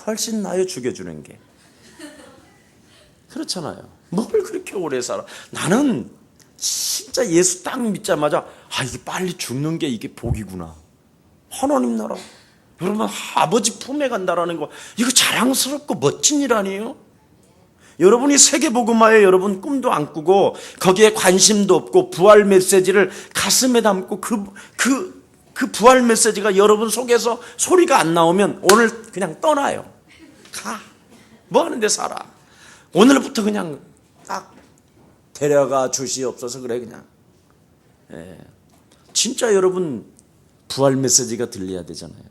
훨씬 나요, 죽여주는 게. 그렇잖아요. 뭘 그렇게 오래 살아. 나는 진짜 예수 딱 믿자마자 이게 빨리 죽는 게 이게 복이구나. 하나님 나라, 여러분 아버지 품에 간다라는 거, 이거 자랑스럽고 멋진 일 아니에요? 여러분이 세계복음화에 여러분 꿈도 안 꾸고 거기에 관심도 없고 부활 메시지를 가슴에 담고 그 부활 메시지가 여러분 속에서 소리가 안 나오면 오늘 그냥 떠나요. 가. 뭐 하는데 살아. 오늘부터 그냥 딱 데려가 주시옵소서. 그래 그냥. 진짜 여러분 부활 메시지가 들려야 되잖아요.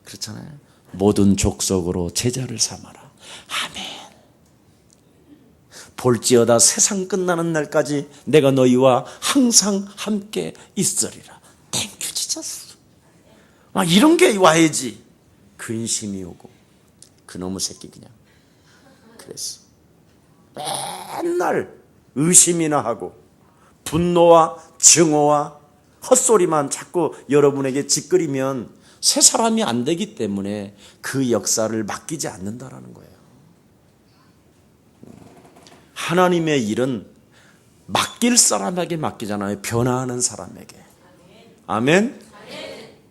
그렇잖아요. 모든 족속으로 제자를 삼아라. 아멘. 볼지어다 세상 끝나는 날까지 내가 너희와 항상 함께 있으리라. 땡큐 지쳤어. 이런 게 와야지. 근심이 오고 그놈의 새끼 그냥 그랬어. 맨날 의심이나 하고 분노와 증오와 헛소리만 자꾸 여러분에게 짓거리면 새 사람이 안 되기 때문에 그 역사를 맡기지 않는다라는 거예요. 하나님의 일은 맡길 사람에게 맡기잖아요. 변화하는 사람에게. 아멘?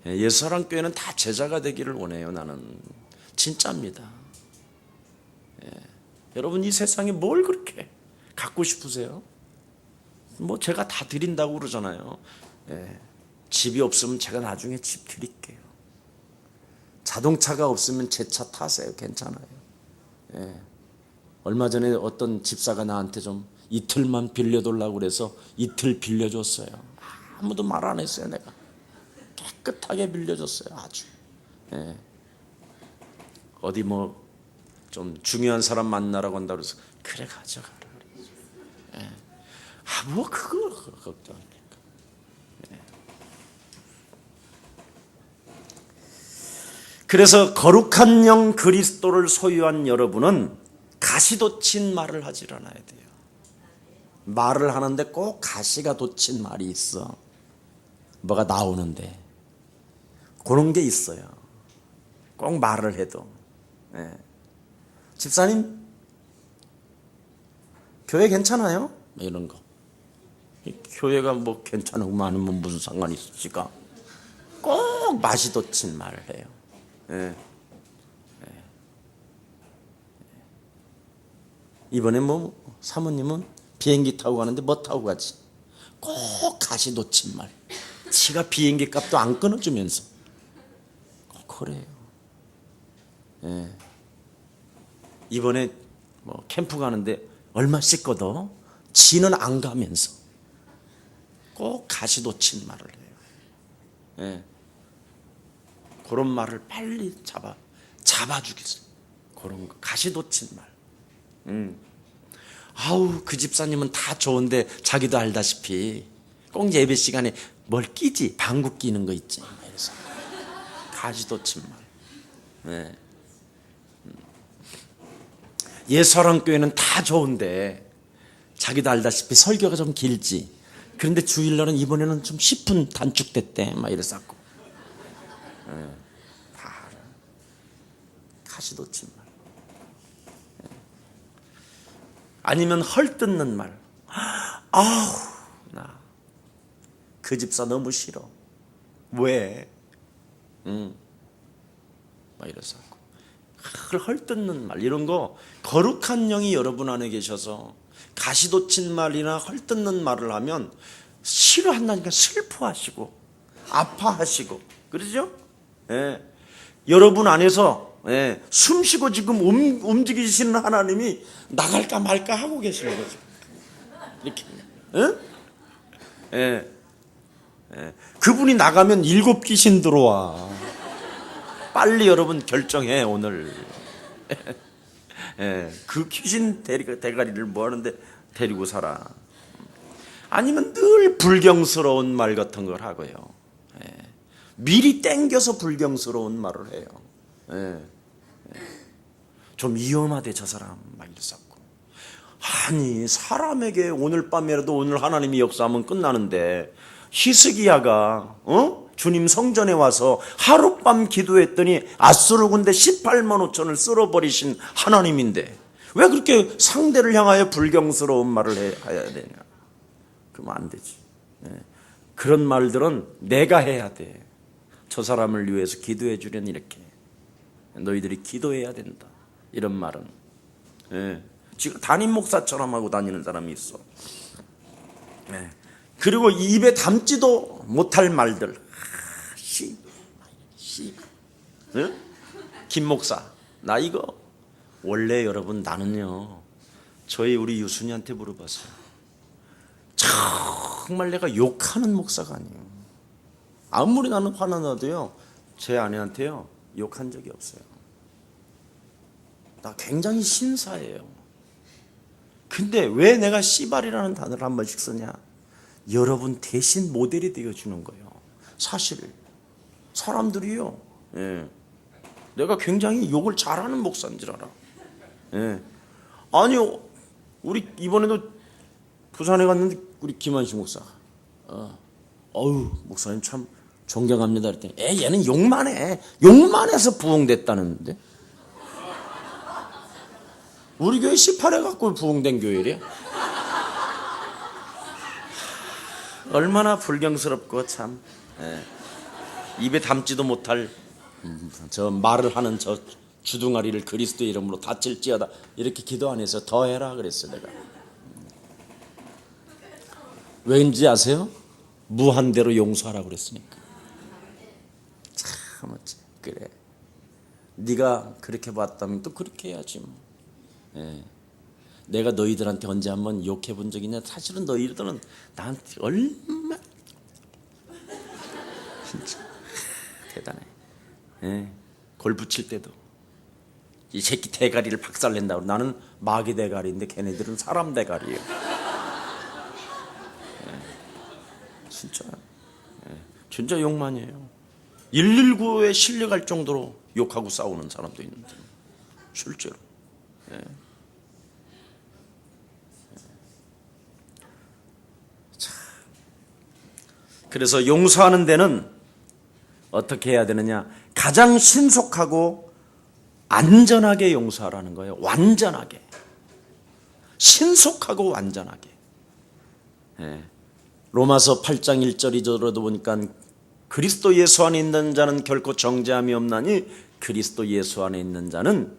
예수사랑교회는 다 제자가 되기를 원해요. 나는 진짜입니다. 여러분 이 세상에 뭘 그렇게 갖고 싶으세요? 뭐 제가 다 드린다고 그러잖아요. 집이 없으면 제가 나중에 집 드릴게요. 자동차가 없으면 제 차 타세요. 괜찮아요. 얼마 전에 어떤 집사가 나한테 좀 이틀만 빌려달라고 그래서 이틀 빌려줬어요. 아무도 말 안 했어요. 내가 깨끗하게 빌려줬어요. 아주. 어디 뭐 좀 중요한 사람 만나라고 한다고 해서 그래 가져가라. 뭐 그거 걱정합니까? 그래서 거룩한 영 그리스도를 소유한 여러분은 가시 돋친 말을 하질 않아야 돼요. 말을 하는데 꼭 가시가 돋친 말이 있어. 뭐가 나오는데 그런 게 있어요. 꼭 말을 해도. 집사님 교회 괜찮아요? 이런 거. 교회가 뭐 괜찮고 많으면 무슨 상관이 있을까? 꼭 맛이 돋친 말을 해요. 이번에 뭐 사모님은 비행기 타고 가는데 뭐 타고 가지? 꼭 가시 놓친 말. 지가 비행기 값도 안 끊어주면서 꼭 그래요. 예. 이번에 뭐 캠프 가는데 얼마씩 걷어? 지는 안 가면서 꼭 가시 놓친 말을 해요. 예. 그런 말을 빨리 잡아주겠어요. 그런 거 가시 놓친 말. 아우 그 집사님은 다 좋은데 자기도 알다시피 꼭 예배 시간에 뭘 끼지? 방구 끼는 거 있지. 그래서 가시 놓친 말. 예. 예사랑교회는 다 좋은데 자기도 알다시피 설교가 좀 길지. 그런데 주일날은 이번에는 좀 10분 단축됐대. 막 이래서고. 다 가시 놓친 말. 아니면 헐뜯는 말. 아우 나 그 집사 너무 싫어. 왜? 막 이래서고. 헐뜯는 말 이런 거 거룩한 영이 여러분 안에 계셔서 가시돋친 말이나 헐뜯는 말을 하면 싫어한다니까 슬퍼하시고 아파하시고 그러죠? 예. 여러분 안에서 예. 숨쉬고 지금 움직이시는 하나님이 나갈까 말까 하고 계시는 거죠. 이렇게. 예? 예. 예. 그분이 나가면 7 귀신 들어와. 빨리 여러분 결정해 오늘. 예, 그 귀신 대가리를 뭐 하는데 데리고 살아. 아니면 늘 불경스러운 말 같은 걸 하고요. 예, 미리 땡겨서 불경스러운 말을 해요. 예, 좀 위험하대 저 사람 막 이랬었고. 아니 사람에게 오늘 밤에라도 오늘 하나님이 역사하면 끝나는데 히스기야가 주님 성전에 와서 하룻밤 기도했더니 앗수르 군대 18만 5천을 쓸어버리신 하나님인데 왜 그렇게 상대를 향하여 불경스러운 말을 해야 되냐? 그러면 안 되지. 그런 말들은 내가 해야 돼. 저 사람을 위해서 기도해 주려니 이렇게 너희들이 기도해야 된다. 이런 말은 지금 담임 목사처럼 하고 다니는 사람이 있어. 그리고 입에 담지도 못할 말들. 응? 김 목사, 나 이거 원래 여러분 나는요. 저희 우리 유순이한테 물어봤어요. 정말 내가 욕하는 목사가 아니에요. 아무리 나는 화나 나도요. 제 아내한테요 욕한 적이 없어요. 나 굉장히 신사예요. 근데 왜 내가 씨발이라는 단어를 한 번씩 쓰냐? 여러분 대신 모델이 되어주는 거예요. 사실 사람들이요. 예. 내가 굉장히 욕을 잘하는 목사인 줄 알아. 예. 아니 우리 이번에도 부산에 갔는데 우리 김한식 목사. 어우 목사님 참 존경합니다. 그랬더니 얘는 욕만 해. 욕만 해서 부흥됐다는데. 우리 교회 18회 갖고 부흥된 교회래. 얼마나 불경스럽고 참. 예. 입에 담지도 못할 저 말을 하는 저 주둥아리를 그리스도의 이름으로 다칠지어다. 이렇게 기도 안 해서 더 해라 그랬어요 내가. 왠지 아세요? 무한대로 용서하라고 그랬으니까. 참 어째 그래. 네가 그렇게 봤다면 또 그렇게 해야지 뭐. 예. 내가 너희들한테 언제 한번 욕해 본 적 있냐? 사실은 너희들은 나한테 얼마 진짜 대단해. 예. 골프 칠 때도 이 새끼 대가리를 박살낸다고. 나는 마귀 대가리인데 걔네들은 사람 대가리예요. 예. 진짜 진짜 욕만 해요. 119에 실려갈 정도로 욕하고 싸우는 사람도 있는데 실제로. 예. 그래서 용서하는 데는 어떻게 해야 되느냐? 가장 신속하고 안전하게 용서하라는 거예요. 완전하게. 신속하고 완전하게. 예. 로마서 8장 1절 2절로도 보니까 그리스도 예수 안에 있는 자는 결코 정죄함이 없나니 그리스도 예수 안에 있는 자는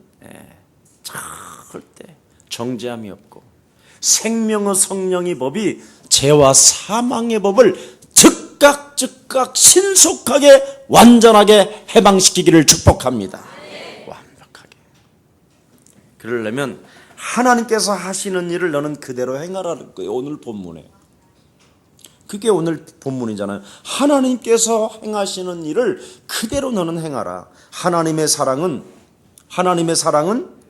절대 정죄함이 없고 생명의 성령의 법이 죄와 사망의 법을 즉각 신속하게 완전하게 해방시키기를 축복합니다. 완벽하게. 그러려면 하나님께서 하시는 일을 너는 그대로 행하라는 거예요. 오늘 본문에. 그게 오늘 본문이잖아요. 하나님께서 행하시는 일을 그대로 너는 행하라. 하나님의 사랑은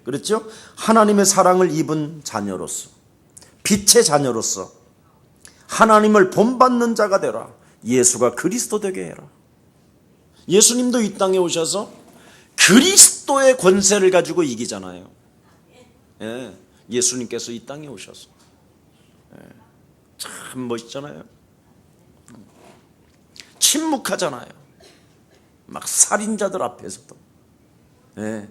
그렇죠? 하나님의 사랑을 입은 자녀로서, 빛의 자녀로서 하나님을 본받는 자가 되라. 예수가 그리스도 되게 해라. 예수님도 이 땅에 오셔서 그리스도의 권세를 가지고 이기잖아요. 예, 예수님께서 이 땅에 오셔서 참 멋있잖아요. 침묵하잖아요. 막 살인자들 앞에서도. 예,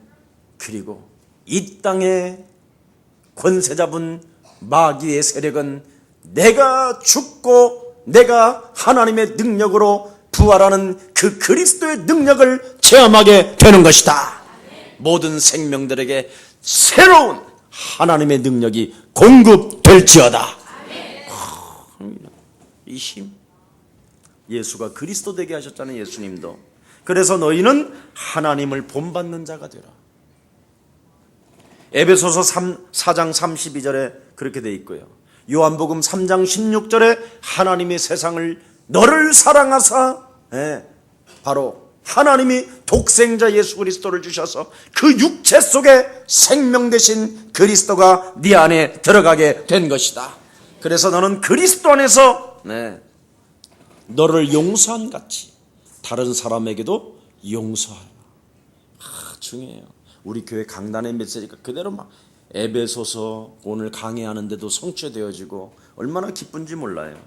그리고 이 땅에 권세 잡은 마귀의 세력은 내가 죽고 내가 하나님의 능력으로 부활하는 그 그리스도의 능력을 체험하게 되는 것이다. 모든 생명들에게 새로운 하나님의 능력이 공급될지어다. 이 힘, 예수가 그리스도 되게 하셨잖아요. 예수님도. 그래서 너희는 하나님을 본받는 자가 되라. 에베소서 4장 32절에 그렇게 돼 있고요. 요한복음 3장 16절에 하나님이 세상을 너를 사랑하사, 바로 하나님이 독생자 예수 그리스도를 주셔서 그 육체 속에 생명 되신 그리스도가 네 안에 들어가게 된 것이다. 그래서 너는 그리스도 안에서 너를 용서한 같이 다른 사람에게도 용서하라. 중요해요. 우리 교회 강단의 메시지가 그대로 막 에베소서 오늘 강의하는데도 성취되어지고 얼마나 기쁜지 몰라요.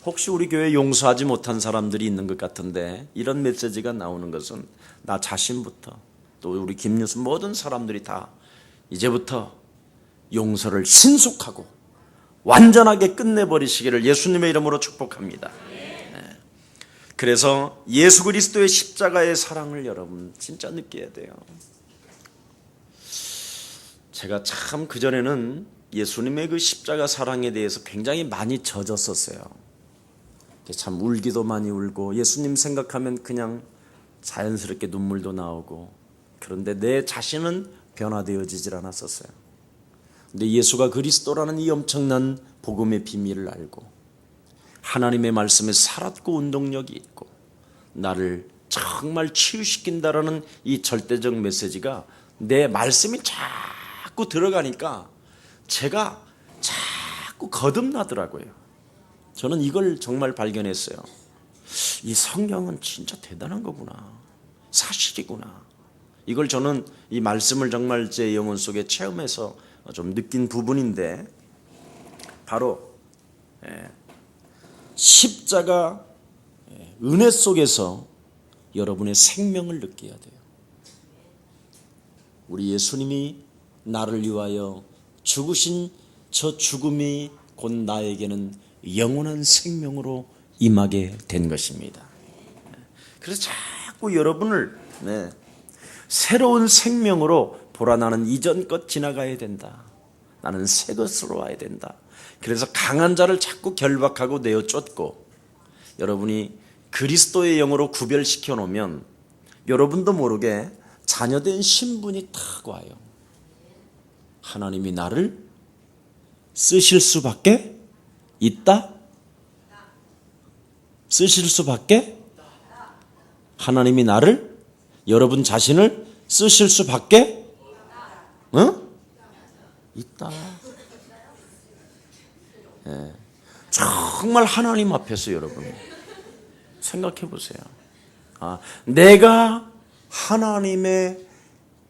혹시 우리 교회에 용서하지 못한 사람들이 있는 것 같은데 이런 메시지가 나오는 것은 나 자신부터 또 우리 김유수 모든 사람들이 다 이제부터 용서를 신속하고 완전하게 끝내버리시기를 예수님의 이름으로 축복합니다. 그래서 예수 그리스도의 십자가의 사랑을 여러분 진짜 느껴야 돼요. 제가 참 그전에는 예수님의 그 십자가 사랑에 대해서 굉장히 많이 젖었었어요. 참 울기도 많이 울고 예수님 생각하면 그냥 자연스럽게 눈물도 나오고, 그런데 내 자신은 변화되어지질 않았었어요. 근데 예수가 그리스도라는 이 엄청난 복음의 비밀을 알고 하나님의 말씀에 살았고 운동력이 있고 나를 정말 치유시킨다라는 이 절대적 메시지가 내 말씀이 자꾸 들어가니까 제가 자꾸 거듭나더라고요. 저는 이걸 정말 발견했어요. 이 성경은 진짜 대단한 거구나. 사실이구나. 이걸 저는 이 말씀을 정말 제 영혼 속에 체험해서 좀 느낀 부분인데, 바로 십자가 은혜 속에서 여러분의 생명을 느껴야 돼요. 우리 예수님이 나를 위하여 죽으신 저 죽음이 곧 나에게는 영원한 생명으로 임하게 된 것입니다. 그래서 자꾸 여러분을 새로운 생명으로 보라. 나는 이전 것 지나가야 된다. 나는 새 것으로 와야 된다. 그래서 강한 자를 자꾸 결박하고 내어 쫓고, 여러분이 그리스도의 영으로 구별시켜 놓으면 여러분도 모르게 자녀된 신분이 탁 와요. 하나님이 나를 쓰실 수밖에 있다? 쓰실 수밖에? 하나님이 나를, 여러분 자신을 쓰실 수밖에? 있다. 정말 하나님 앞에서 여러분 생각해 보세요. 내가 하나님의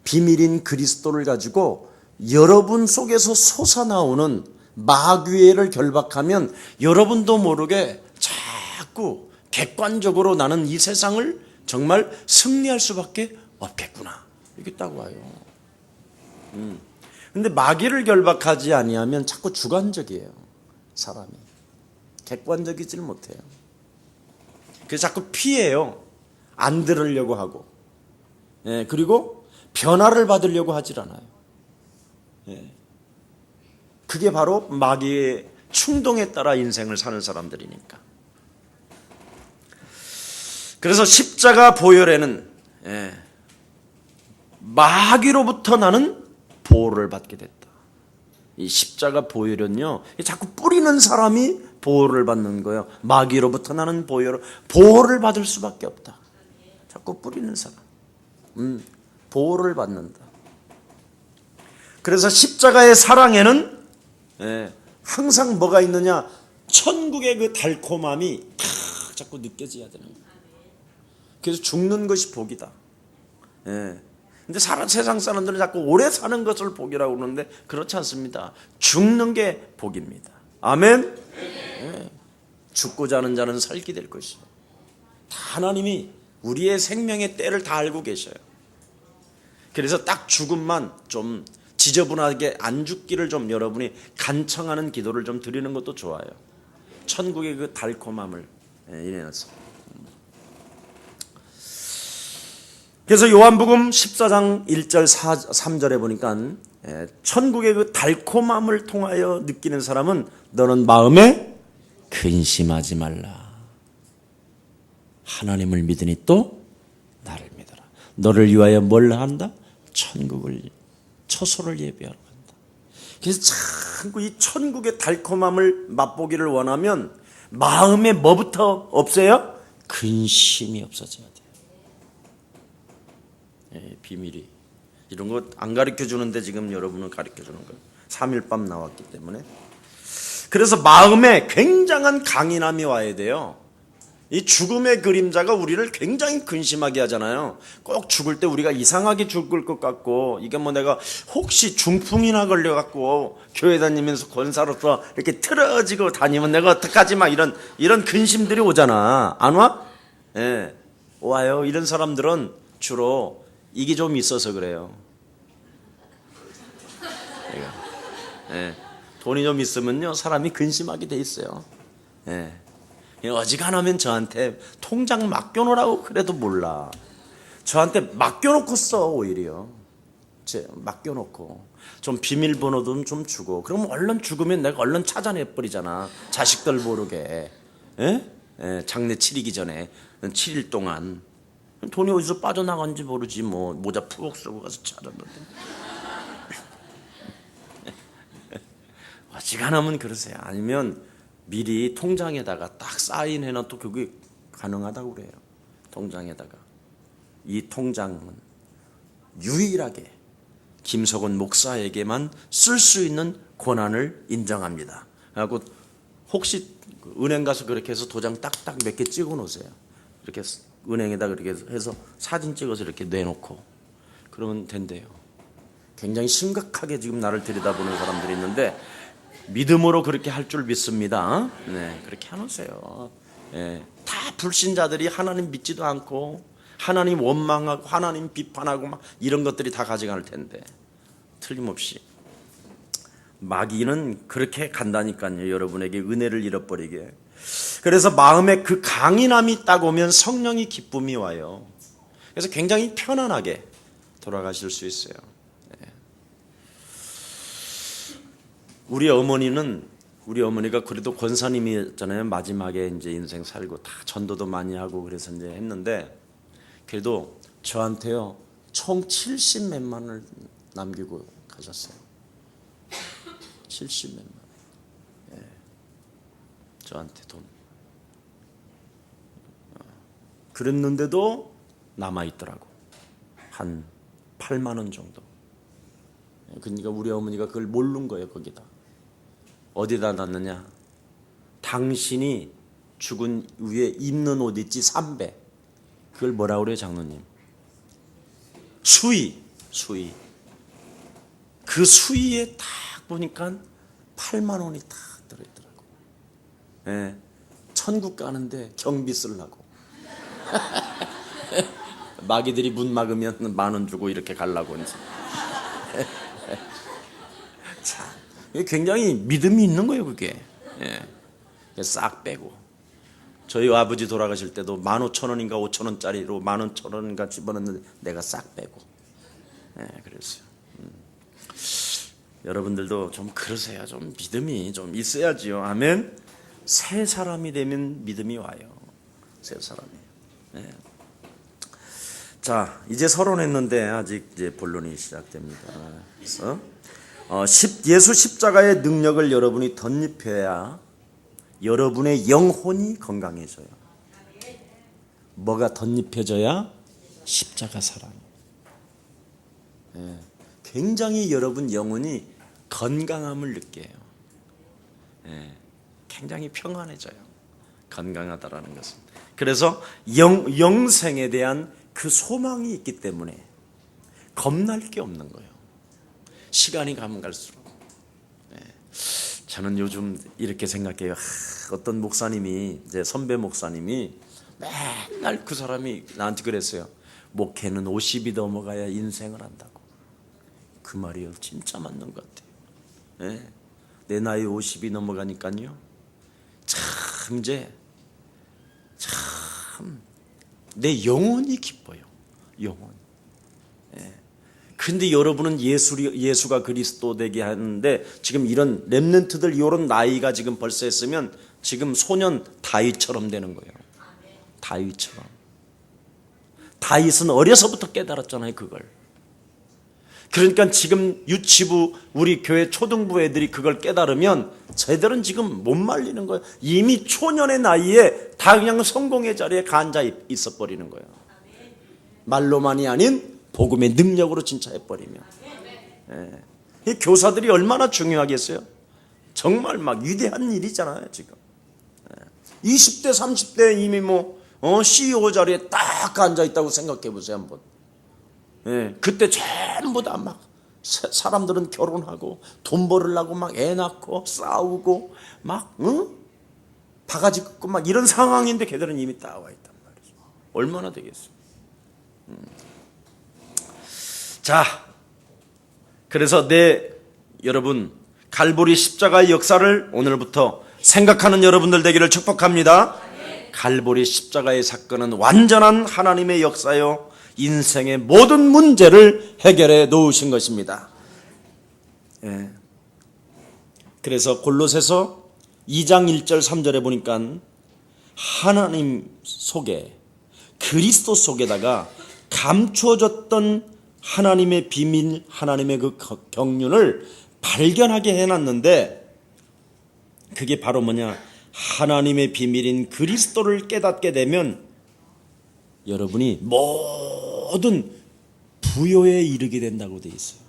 비밀인 그리스도를 가지고 여러분 속에서 솟아나오는 마귀를 결박하면 여러분도 모르게 자꾸 객관적으로 나는 이 세상을 정말 승리할 수밖에 없겠구나, 이게 딱 와요. 근데 마귀를 결박하지 아니하면 자꾸 주관적이에요. 사람이 객관적이질 못해요. 그래서 자꾸 피해요. 안 들으려고 하고, 그리고 변화를 받으려고 하질 않아요. 그게 바로 마귀의 충동에 따라 인생을 사는 사람들이니까. 그래서 십자가 보혈에는 마귀로부터 나는 보호를 받게 됐다. 이 십자가 보혈은요, 자꾸 뿌리는 사람이 보호를 받는 거예요. 마귀로부터 나는 보호를 받을 수밖에 없다. 자꾸 뿌리는 사람, 보호를 받는다. 그래서 십자가의 사랑에는 항상 뭐가 있느냐? 천국의 그 달콤함이 자꾸 느껴져야 되는 거예요. 그래서 죽는 것이 복이다. 근데 세상 사람들은 자꾸 오래 사는 것을 복이라고 그러는데 그렇지 않습니다. 죽는 게 복입니다. 아멘. 죽고자 하는 자는 살게 될 것이요. 하나님이 우리의 생명의 때를 다 알고 계셔요. 그래서 딱 죽음만 좀 지저분하게 안 죽기를 좀 여러분이 간청하는 기도를 좀 드리는 것도 좋아요. 천국의 그 달콤함을 인해서. 그래서 요한복음 14장 1절 3절에 보니까 천국의 그 달콤함을 통하여 느끼는 사람은 너는 마음에 근심하지 말라. 하나님을 믿으니 또 나를 믿어라. 너를 위하여 뭘 한다? 천국을, 처소를 예비하러 간다. 그래서 자꾸 이 천국의 달콤함을 맛보기를 원하면 마음에 뭐부터 없어요? 근심이 없어져야 돼요. 비밀이. 이런 거 안 가르쳐 주는데 지금 여러분은 가르쳐 주는 거예요. 3일밤 나왔기 때문에. 그래서 마음에 굉장한 강인함이 와야 돼요. 이 죽음의 그림자가 우리를 굉장히 근심하게 하잖아요. 꼭 죽을 때 우리가 이상하게 죽을 것 같고, 이게 뭐 내가 혹시 중풍이나 걸려갖고 교회 다니면서 권사로서 이렇게 틀어지고 다니면 내가 어떡하지, 막 이런 근심들이 오잖아. 안 와? 와요. 이런 사람들은 주로 이게 좀 있어서 그래요. 돈이 좀 있으면요, 사람이 근심하게 돼 있어요. 어지간하면 저한테 통장 맡겨놓으라고 그래도 몰라. 저한테 맡겨놓고 써, 오히려. 맡겨놓고. 좀 비밀번호도 좀 주고. 그럼 얼른 죽으면 내가 얼른 찾아내버리잖아. 자식들 모르게. 장례 치르기 전에 7일 동안. 돈이 어디서 빠져나간지 모르지, 뭐. 모자 푹 쓰고 가서 찾았는데. 어지간하면 그러세요. 아니면 미리 통장에다가 딱 사인해놔 또 그게 가능하다고 그래요. 통장에다가. 이 통장은 유일하게 김석원 목사에게만 쓸 수 있는 권한을 인정합니다. 그리고 혹시 은행 가서 그렇게 해서 도장 딱딱 몇 개 찍어 놓으세요. 이렇게 은행에다 그렇게 해서 사진 찍어서 이렇게 내놓고 그러면 된대요. 굉장히 심각하게 지금 나를 들여다보는 사람들이 있는데 믿음으로 그렇게 할 줄 믿습니다. 그렇게 해놓으세요. 다 불신자들이 하나님 믿지도 않고 하나님 원망하고 하나님 비판하고 막 이런 것들이 다 가져갈 텐데 틀림없이 마귀는 그렇게 간다니까요. 여러분에게 은혜를 잃어버리게. 그래서 마음에 그 강인함이 딱 오면 성령이 기쁨이 와요. 그래서 굉장히 편안하게 돌아가실 수 있어요. 우리 어머니가 그래도 권사님이었잖아요. 마지막에 이제 인생 살고 다 전도도 많이 하고 그래서 이제 했는데 그래도 저한테요 총 70몇만을 남기고 가셨어요. 70몇만. 저한테 돈. 그랬는데도 남아있더라고. 한 8만 원 정도. 그러니까 우리 어머니가 그걸 모른 거예요. 거기다. 어디다 놨느냐. 당신이 죽은 위에 입는 옷 있지, 삼배. 그걸 뭐라 그래요, 장로님? 수의. 그 수의에 딱 보니까 8만 원이 딱 들어있더라고. 천국 가는데 경비 쓰려고. 마귀들이 문 막으면 10,000원 주고 이렇게 가려고 이제. 자, 굉장히 믿음이 있는 거예요, 그게. 싹 빼고. 저희 아버지 돌아가실 때도 15,000원인가 5,000원짜리로 11,000원인가 집어넣는데 내가 싹 빼고. 그랬어요. 여러분들도 좀 그러세요. 좀 믿음이 좀 있어야지요. 아멘. 새 사람이 되면 믿음이 와요. 새 사람이. 네. 자, 이제 서론했는데 아직 이제 본론이 시작됩니다. 그래서 예수 십자가의 능력을 여러분이 덧입혀야 여러분의 영혼이 건강해져요. 뭐가 덧입혀져야? 십자가 사랑. 네. 굉장히 여러분 영혼이 건강함을 느껴요. 네. 굉장히 평안해져요. 건강하다라는 것은. 그래서 영생에 대한 그 소망이 있기 때문에 겁날 게 없는 거예요. 시간이 가면 갈수록. 네. 저는 요즘 이렇게 생각해요. 어떤 목사님이, 제 선배 목사님이 맨날 그 사람이 나한테 그랬어요. 목회는 50이 넘어가야 인생을 한다고. 그 말이요, 진짜 맞는 것 같아요. 네. 내 나이 50이 넘어가니까요, 참 내 영혼이 기뻐요. 영혼. 예. 근데 여러분은 예수가 그리스도 되게 하는데, 지금 이런 렘넌트들 이런 나이가 지금 벌써 했으면 지금 소년 다윗처럼 되는 거예요. 다윗처럼. 다윗은 어려서부터 깨달았잖아요, 그걸. 그러니까 지금 유치부, 우리 교회 초등부 애들이 그걸 깨달으면 쟤들은 지금 못 말리는 거예요. 이미 초년의 나이에 다 그냥 성공의 자리에 앉아 있어 버리는 거예요. 말로만이 아닌 복음의 능력으로 진짜 해버리면. 예. 이 교사들이 얼마나 중요하겠어요? 정말 막 위대한 일이잖아요, 지금. 예. 20대, 30대 이미 CEO 자리에 딱 앉아 있다고 생각해 보세요, 한번. 예, 그때 전부 다 막 사람들은 결혼하고 돈 벌으려고 막 애 낳고 싸우고 막 바가지 긋고 막 이런 상황인데 걔들은 이미 따와 있단 말이죠. 얼마나 되겠어요. 자, 그래서 여러분 갈보리 십자가의 역사를 오늘부터 생각하는 여러분들 되기를 축복합니다. 갈보리 십자가의 사건은 완전한 하나님의 역사요, 인생의 모든 문제를 해결해 놓으신 것입니다. 예. 그래서 골로새서 2장 1절 3절에 보니까 하나님 속에, 그리스도 속에다가 감추어졌던 하나님의 비밀, 하나님의 그 경륜을 발견하게 해놨는데, 그게 바로 뭐냐? 하나님의 비밀인 그리스도를 깨닫게 되면 여러분이 모든 부요에 이르게 된다고 되어 있어요.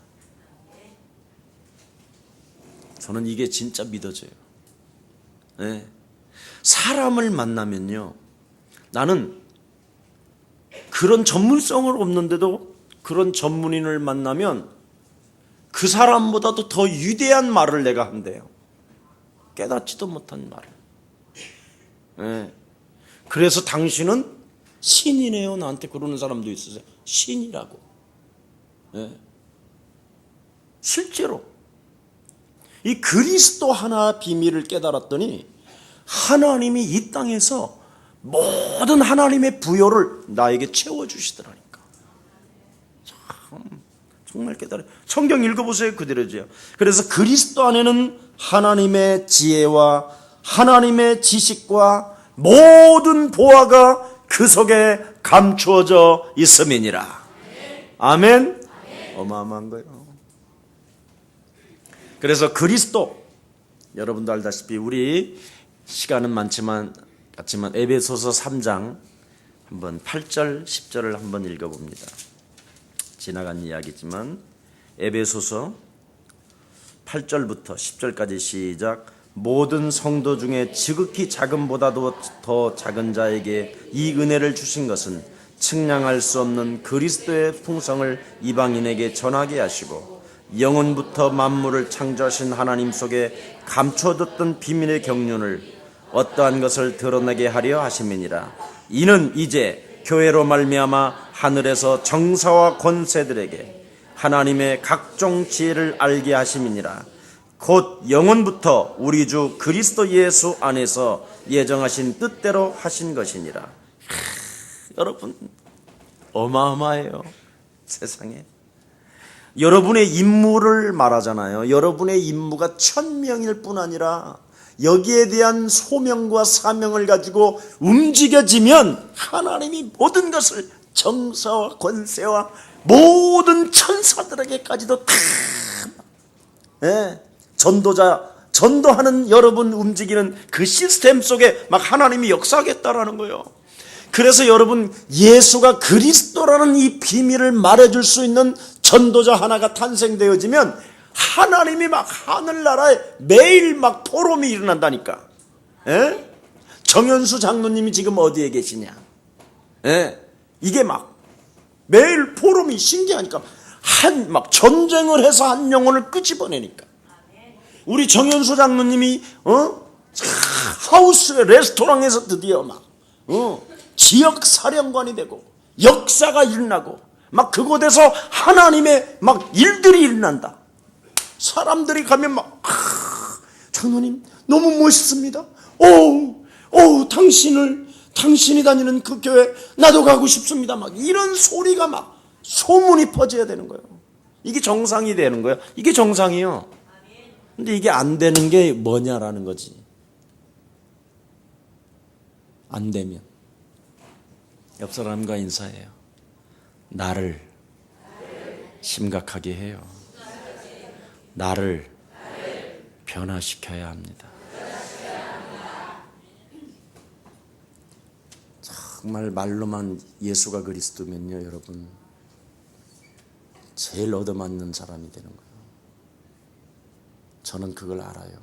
저는 이게 진짜 믿어져요. 네. 사람을 만나면요, 나는 그런 전문성을 없는데도 그런 전문인을 만나면 그 사람보다도 더 위대한 말을 내가 한대요. 깨닫지도 못한 말을. 네. 그래서 당신은 신이네요, 나한테 그러는 사람도 있으세요. 신이라고. 네. 실제로 이 그리스도 하나 비밀을 깨달았더니 하나님이 이 땅에서 모든 하나님의 부요를 나에게 채워주시더라니까. 참 정말 깨달아요. 성경 읽어보세요. 그대로죠. 그래서 그리스도 안에는 하나님의 지혜와 하나님의 지식과 모든 보화가 그 속에 감추어져 있음이니라. 아멘. 어마어마한 거예요. 그래서 그리스도, 여러분도 알다시피 우리 시간은 많지만 에베소서 3장 한번 8절 10절을 한번 읽어봅니다. 지나간 이야기지만 에베소서 8절부터 10절까지 시작. 모든 성도 중에 지극히 작음보다도 더 작은 자에게 이 은혜를 주신 것은 측량할 수 없는 그리스도의 풍성을 이방인에게 전하게 하시고 영원부터 만물을 창조하신 하나님 속에 감춰뒀던 비밀의 경륜을 어떠한 것을 드러내게 하려 하심이니라. 이는 이제 교회로 말미암아 하늘에서 정사와 권세들에게 하나님의 각종 지혜를 알게 하심이니라. 곧 영원부터 우리 주 그리스도 예수 안에서 예정하신 뜻대로 하신 것이니라. 여러분 어마어마해요. 세상에 여러분의 임무를 말하잖아요. 여러분의 임무가 1000명일 뿐 아니라 여기에 대한 소명과 사명을 가지고 움직여지면 하나님이 모든 것을 정사와 권세와 모든 천사들에게까지도 다 전도하는 여러분 움직이는 그 시스템 속에 막 하나님이 역사하겠다라는 거예요. 그래서 여러분 예수가 그리스도라는 이 비밀을 말해줄 수 있는 전도자 하나가 탄생되어지면 하나님이 막 하늘나라에 매일 막 포럼이 일어난다니까. 정현수 장로님이 지금 어디에 계시냐? 이게 막 매일 포럼이 신기하니까 막 전쟁을 해서 한 영혼을 끄집어내니까. 우리 정현수 장로님이 하우스 레스토랑에서 드디어 막 지역 사령관이 되고 역사가 일어나고 막 그곳에서 하나님의 막 일들이 일어난다. 사람들이 가면 막 장로님 너무 멋있습니다. 당신이 다니는 그 교회 나도 가고 싶습니다. 막 이런 소리가 막 소문이 퍼져야 되는 거예요. 이게 정상이 되는 거예요. 이게 정상이에요. 근데 이게 안 되는 게 뭐냐라는 거지. 안 되면 옆 사람과 인사해요. 나를 심각하게 해요. 나를 변화시켜야 합니다. 정말 말로만 예수가 그리스도면요, 여러분 제일 얻어맞는 사람이 되는 거예요. 저는 그걸 알아요.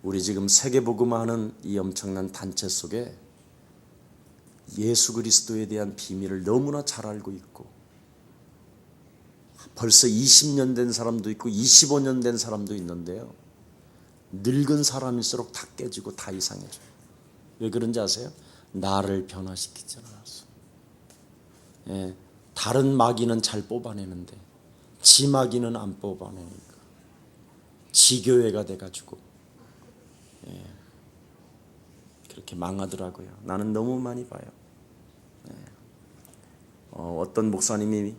우리 지금 세계복음화하는 이 엄청난 단체 속에 예수 그리스도에 대한 비밀을 너무나 잘 알고 있고 벌써 20년 된 사람도 있고 25년 된 사람도 있는데요, 늙은 사람일수록 다 깨지고 다 이상해져요. 왜 그런지 아세요? 나를 변화시키지 않았어. 다른 마귀는 잘 뽑아내는데 지 마귀는 안 뽑아내니까 지교회가 돼가지고 그렇게 망하더라고요. 나는 너무 많이 봐요. 어떤 목사님이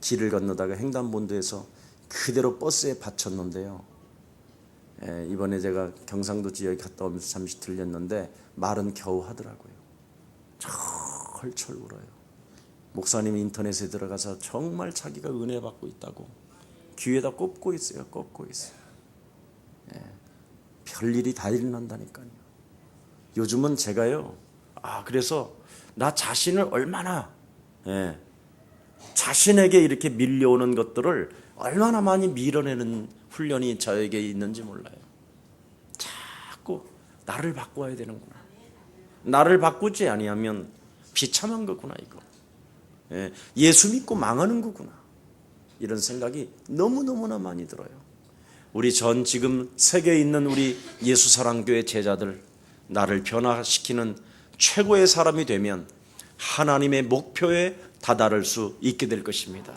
길을 건너다가 횡단보도에서 그대로 버스에 받쳤는데요, 이번에 제가 경상도 지역에 갔다 오면서 잠시 들렸는데 말은 겨우 하더라고요. 철철 울어요. 목사님이 인터넷에 들어가서 정말 자기가 은혜 받고 있다고 귀에다 꼽고 있어요. 별일이 다 일어난다니까요. 요즘은 제가요, 그래서 나 자신을 얼마나 자신에게 이렇게 밀려오는 것들을 얼마나 많이 밀어내는 훈련이 저에게 있는지 몰라요. 자꾸 나를 바꿔야 되는구나. 나를 바꾸지 아니하면 비참한 거구나 이거. 예수 믿고 망하는 거구나. 이런 생각이 너무너무나 많이 들어요. 우리 지금 세계에 있는 우리 예수사랑교회 제자들, 나를 변화시키는 최고의 사람이 되면 하나님의 목표에 다다를 수 있게 될 것입니다.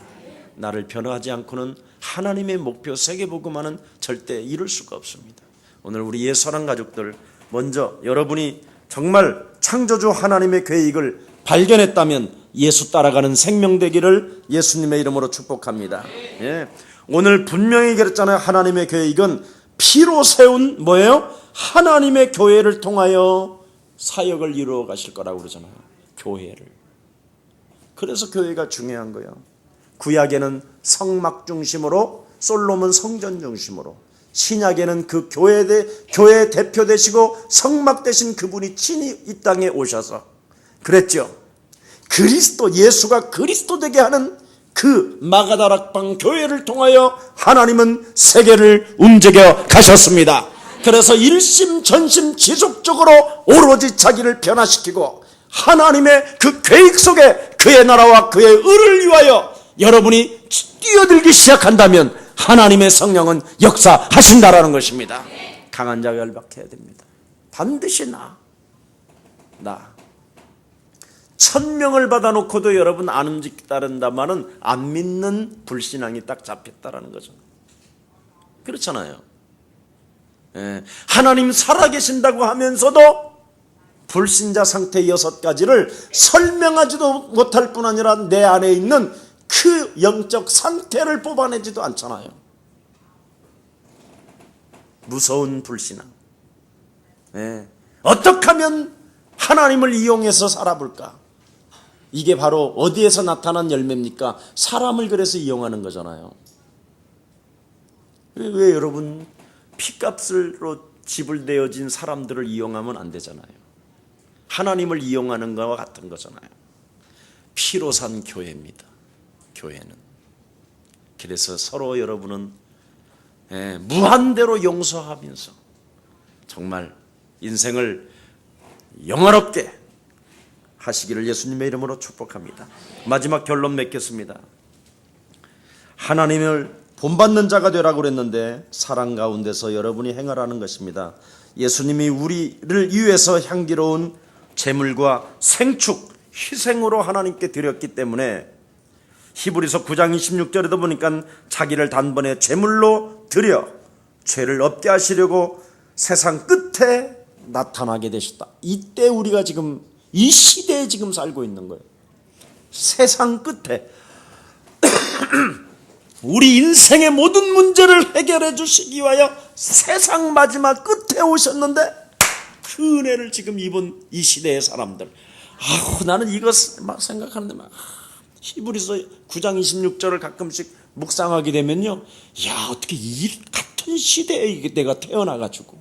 나를 변화하지 않고는 하나님의 목표 세계복음화는 절대 이룰 수가 없습니다. 오늘 우리 예수사랑 가족들, 먼저 여러분이 정말 창조주 하나님의 계획을 발견했다면 예수 따라가는 생명 되기를 예수님의 이름으로 축복합니다. 오늘 분명히 그랬잖아요. 하나님의 계획은 피로 세운 뭐예요? 하나님의 교회를 통하여 사역을 이루어 가실 거라고 그러잖아요. 교회를. 그래서 교회가 중요한 거예요. 구약에는 성막 중심으로, 솔로몬 성전 중심으로, 신약에는 그 교회 대표 되시고 성막 되신 그분이 친히 이 땅에 오셔서 그랬죠. 예수가 그리스도 되게 하는 그 마가다락방 교회를 통하여 하나님은 세계를 움직여 가셨습니다. 그래서 일심 전심 지속적으로 오로지 자기를 변화시키고 하나님의 그 계획 속에 그의 나라와 그의 의를 위하여 여러분이 뛰어들기 시작한다면 하나님의 성령은 역사하신다라는 것입니다. 강한 자가 열박해야 됩니다. 반드시 나 1000명을 받아놓고도 여러분 안 움직이다른다마는 안 믿는 불신앙이 딱 잡혔다라는 거죠. 그렇잖아요. 하나님 살아계신다고 하면서도 불신자 상태 6가지를 설명하지도 못할 뿐 아니라 내 안에 있는 그 그 영적 상태를 뽑아내지도 않잖아요. 무서운 불신앙. 네. 어떻게 하면 하나님을 이용해서 살아볼까? 이게 바로 어디에서 나타난 열매입니까? 사람을 그래서 이용하는 거잖아요. 왜 여러분 피값으로 지불되어진 사람들을 이용하면 안 되잖아요. 하나님을 이용하는 것과 같은 거잖아요. 피로 산 교회입니다. 교회는. 그래서 서로 여러분은 무한대로 용서하면서 정말 인생을 영화롭게 하시기를 예수님의 이름으로 축복합니다. 마지막 결론 맺겠습니다. 하나님을 본받는 자가 되라고 그랬는데 사랑 가운데서 여러분이 행하라는 것입니다. 예수님이 우리를 위해서 향기로운 제물과 생축, 희생으로 하나님께 드렸기 때문에 히브리서 9장 26절에도 보니까 자기를 단번에 제물로 드려 죄를 없게 하시려고 세상 끝에 나타나게 되셨다. 이때 우리가 지금 이 시대에 지금 살고 있는 거예요. 세상 끝에 우리 인생의 모든 문제를 해결해 주시기 위하여 세상 마지막 끝에 오셨는데 그 은혜를 지금 입은 이 시대의 사람들, 나는 이거 막 생각하는데 막 히브리서 9장 26절을 가끔씩 묵상하게 되면요, 야, 어떻게 이 같은 시대에 내가 태어나가지고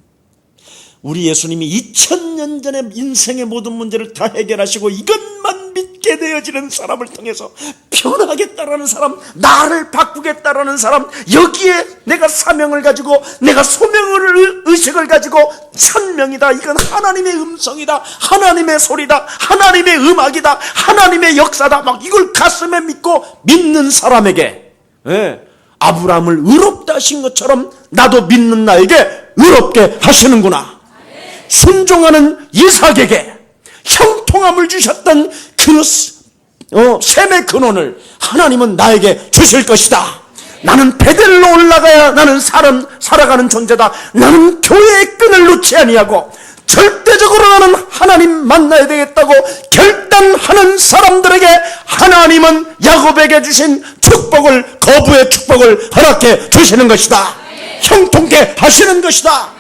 우리 예수님이 2000년 전에 인생의 모든 문제를 다 해결하시고 이것만 믿게 되어지는 사람을 통해서 변하겠다라는 사람, 나를 바꾸겠다라는 사람, 여기에 내가 사명을 가지고 내가 소명을 의식을 가지고 1000명이다. 이건 하나님의 음성이다, 하나님의 소리다, 하나님의 음악이다, 하나님의 역사다, 막 이걸 가슴에 믿고 믿는 사람에게 아브라함을 의롭다 하신 것처럼 나도 믿는 나에게 의롭게 하시는구나. 순종하는 이삭에게 형통함을 주셨던 그 셈의 근원을 하나님은 나에게 주실 것이다. 나는 베델로 올라가야 나는 살아가는 존재다. 나는 교회의 끈을 놓지 아니하고 절대적으로 나는 하나님 만나야 되겠다고 결단하는 사람들에게 하나님은 야곱에게 주신 축복을, 거부의 축복을 허락해 주시는 것이다. 형통케 하시는 것이다.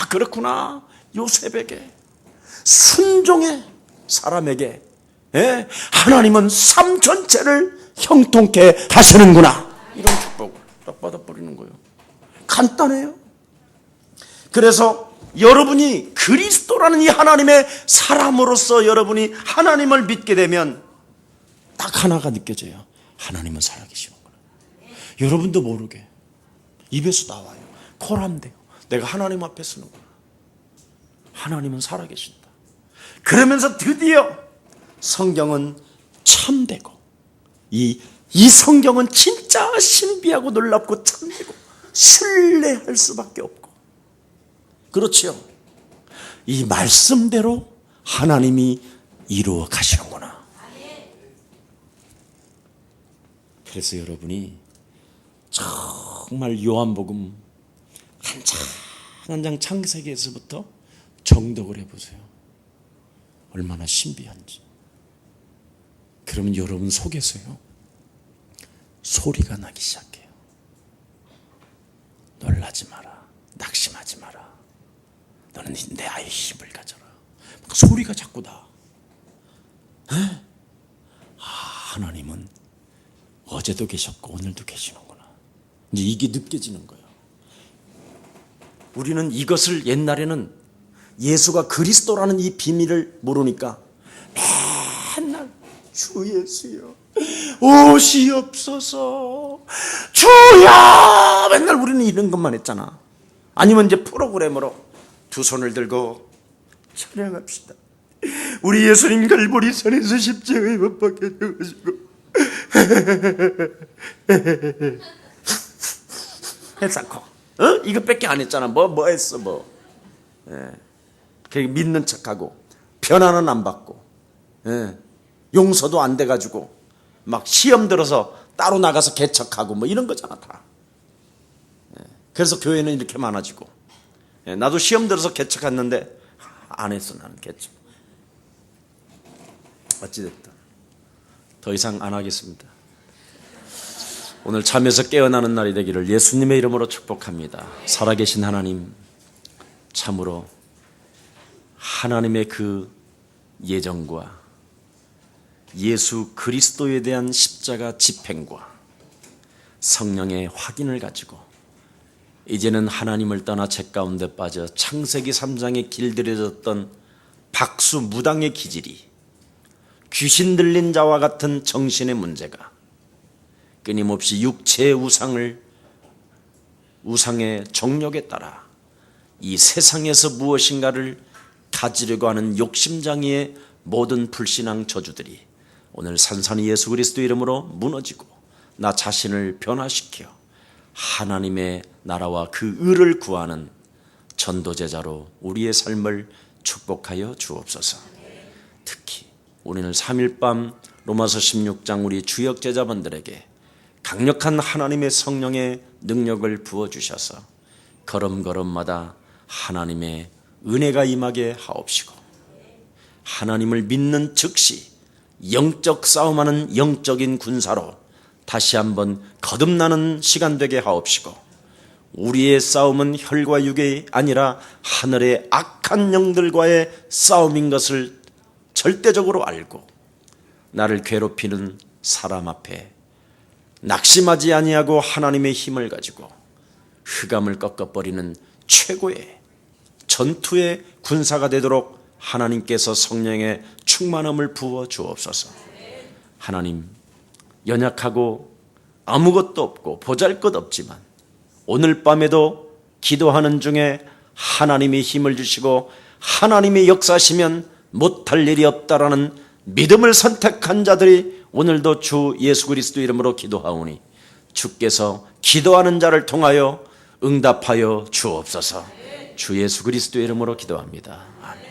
그렇구나. 요셉에게, 순종의 사람에게 하나님은 삶 전체를 형통케 하시는구나. 이런 축복을 딱 받아버리는 거예요. 간단해요. 그래서 여러분이 그리스도라는 이 하나님의 사람으로서 여러분이 하나님을 믿게 되면 딱 하나가 느껴져요. 하나님은 살아계시는구나. 여러분도 모르게 입에서 나와요. 코람돼요. 내가 하나님 앞에 서는구나. 하나님은 살아계신다. 그러면서 드디어 성경은 참되고 이 성경은 진짜 신비하고 놀랍고 참되고 신뢰할 수밖에 없고, 그렇지요. 이 말씀대로 하나님이 이루어 가시는구나. 그래서 여러분이 정말 요한복음 한 장 창세기에서부터 정독을 해보세요. 얼마나 신비한지. 그러면 여러분 속에서요, 소리가 나기 시작해요. 놀라지 마라. 낙심하지 마라. 너는 내 아이의 힘을 가져라. 막 소리가 자꾸 나. 하나님은 어제도 계셨고 오늘도 계시는구나. 이제 이게 느껴지는 거예요. 우리는 이것을 옛날에는 예수가 그리스도라는 이 비밀을 모르니까 맨날 주 예수여 오시옵소서, 주여, 맨날 우리는 이런 것만 했잖아. 아니면 이제 프로그램으로 두 손을 들고 찬양합시다. 우리 예수님 갈보리산에서 십자가에 못 박혀 죽으시고 했었고, 이것밖에 안 했잖아. 뭐 했어 뭐. 믿는 척하고 변화는 안 받고 용서도 안 돼가지고 막 시험 들어서 따로 나가서 개척하고 뭐 이런 거잖아 다. 그래서 교회는 이렇게 많아지고, 나도 시험 들어서 개척했는데 안 했어. 나는 개척. 어찌됐든 더 이상 안 하겠습니다. 오늘 잠에서 깨어나는 날이 되기를 예수님의 이름으로 축복합니다. 살아계신 하나님, 참으로 하나님의 그 예정과 예수 그리스도에 대한 십자가 집행과 성령의 확인을 가지고 이제는 하나님을 떠나 죄 가운데 빠져 창세기 3장에 길들여졌던 박수무당의 기질이 귀신 들린 자와 같은 정신의 문제가 끊임없이 육체의 우상의 정욕에 따라 이 세상에서 무엇인가를 가지려고 하는 욕심장애의 모든 불신앙 저주들이 오늘 산산이 예수 그리스도 이름으로 무너지고 나 자신을 변화시켜 하나님의 나라와 그 의를 구하는 전도제자로 우리의 삶을 축복하여 주옵소서. 특히 오늘 3일 밤 로마서 16장 우리 주역 제자분들에게 강력한 하나님의 성령의 능력을 부어주셔서 걸음걸음마다 하나님의 은혜가 임하게 하옵시고 하나님을 믿는 즉시 영적 싸움하는 영적인 군사로 다시 한번 거듭나는 시간 되게 하옵시고 우리의 싸움은 혈과 육이 아니라 하늘의 악한 영들과의 싸움인 것을 절대적으로 알고 나를 괴롭히는 사람 앞에 낙심하지 아니하고 하나님의 힘을 가지고 흑암을 꺾어버리는 최고의 전투의 군사가 되도록 하나님께서 성령의 충만함을 부어 주옵소서. 하나님, 연약하고 아무것도 없고 보잘것없지만 오늘 밤에도 기도하는 중에 하나님이 힘을 주시고 하나님이 역사하시면 못할 일이 없다라는 믿음을 선택한 자들이 오늘도 주 예수 그리스도 이름으로 기도하오니 주께서 기도하는 자를 통하여 응답하여 주옵소서. 주 예수 그리스도 이름으로 기도합니다. 아멘.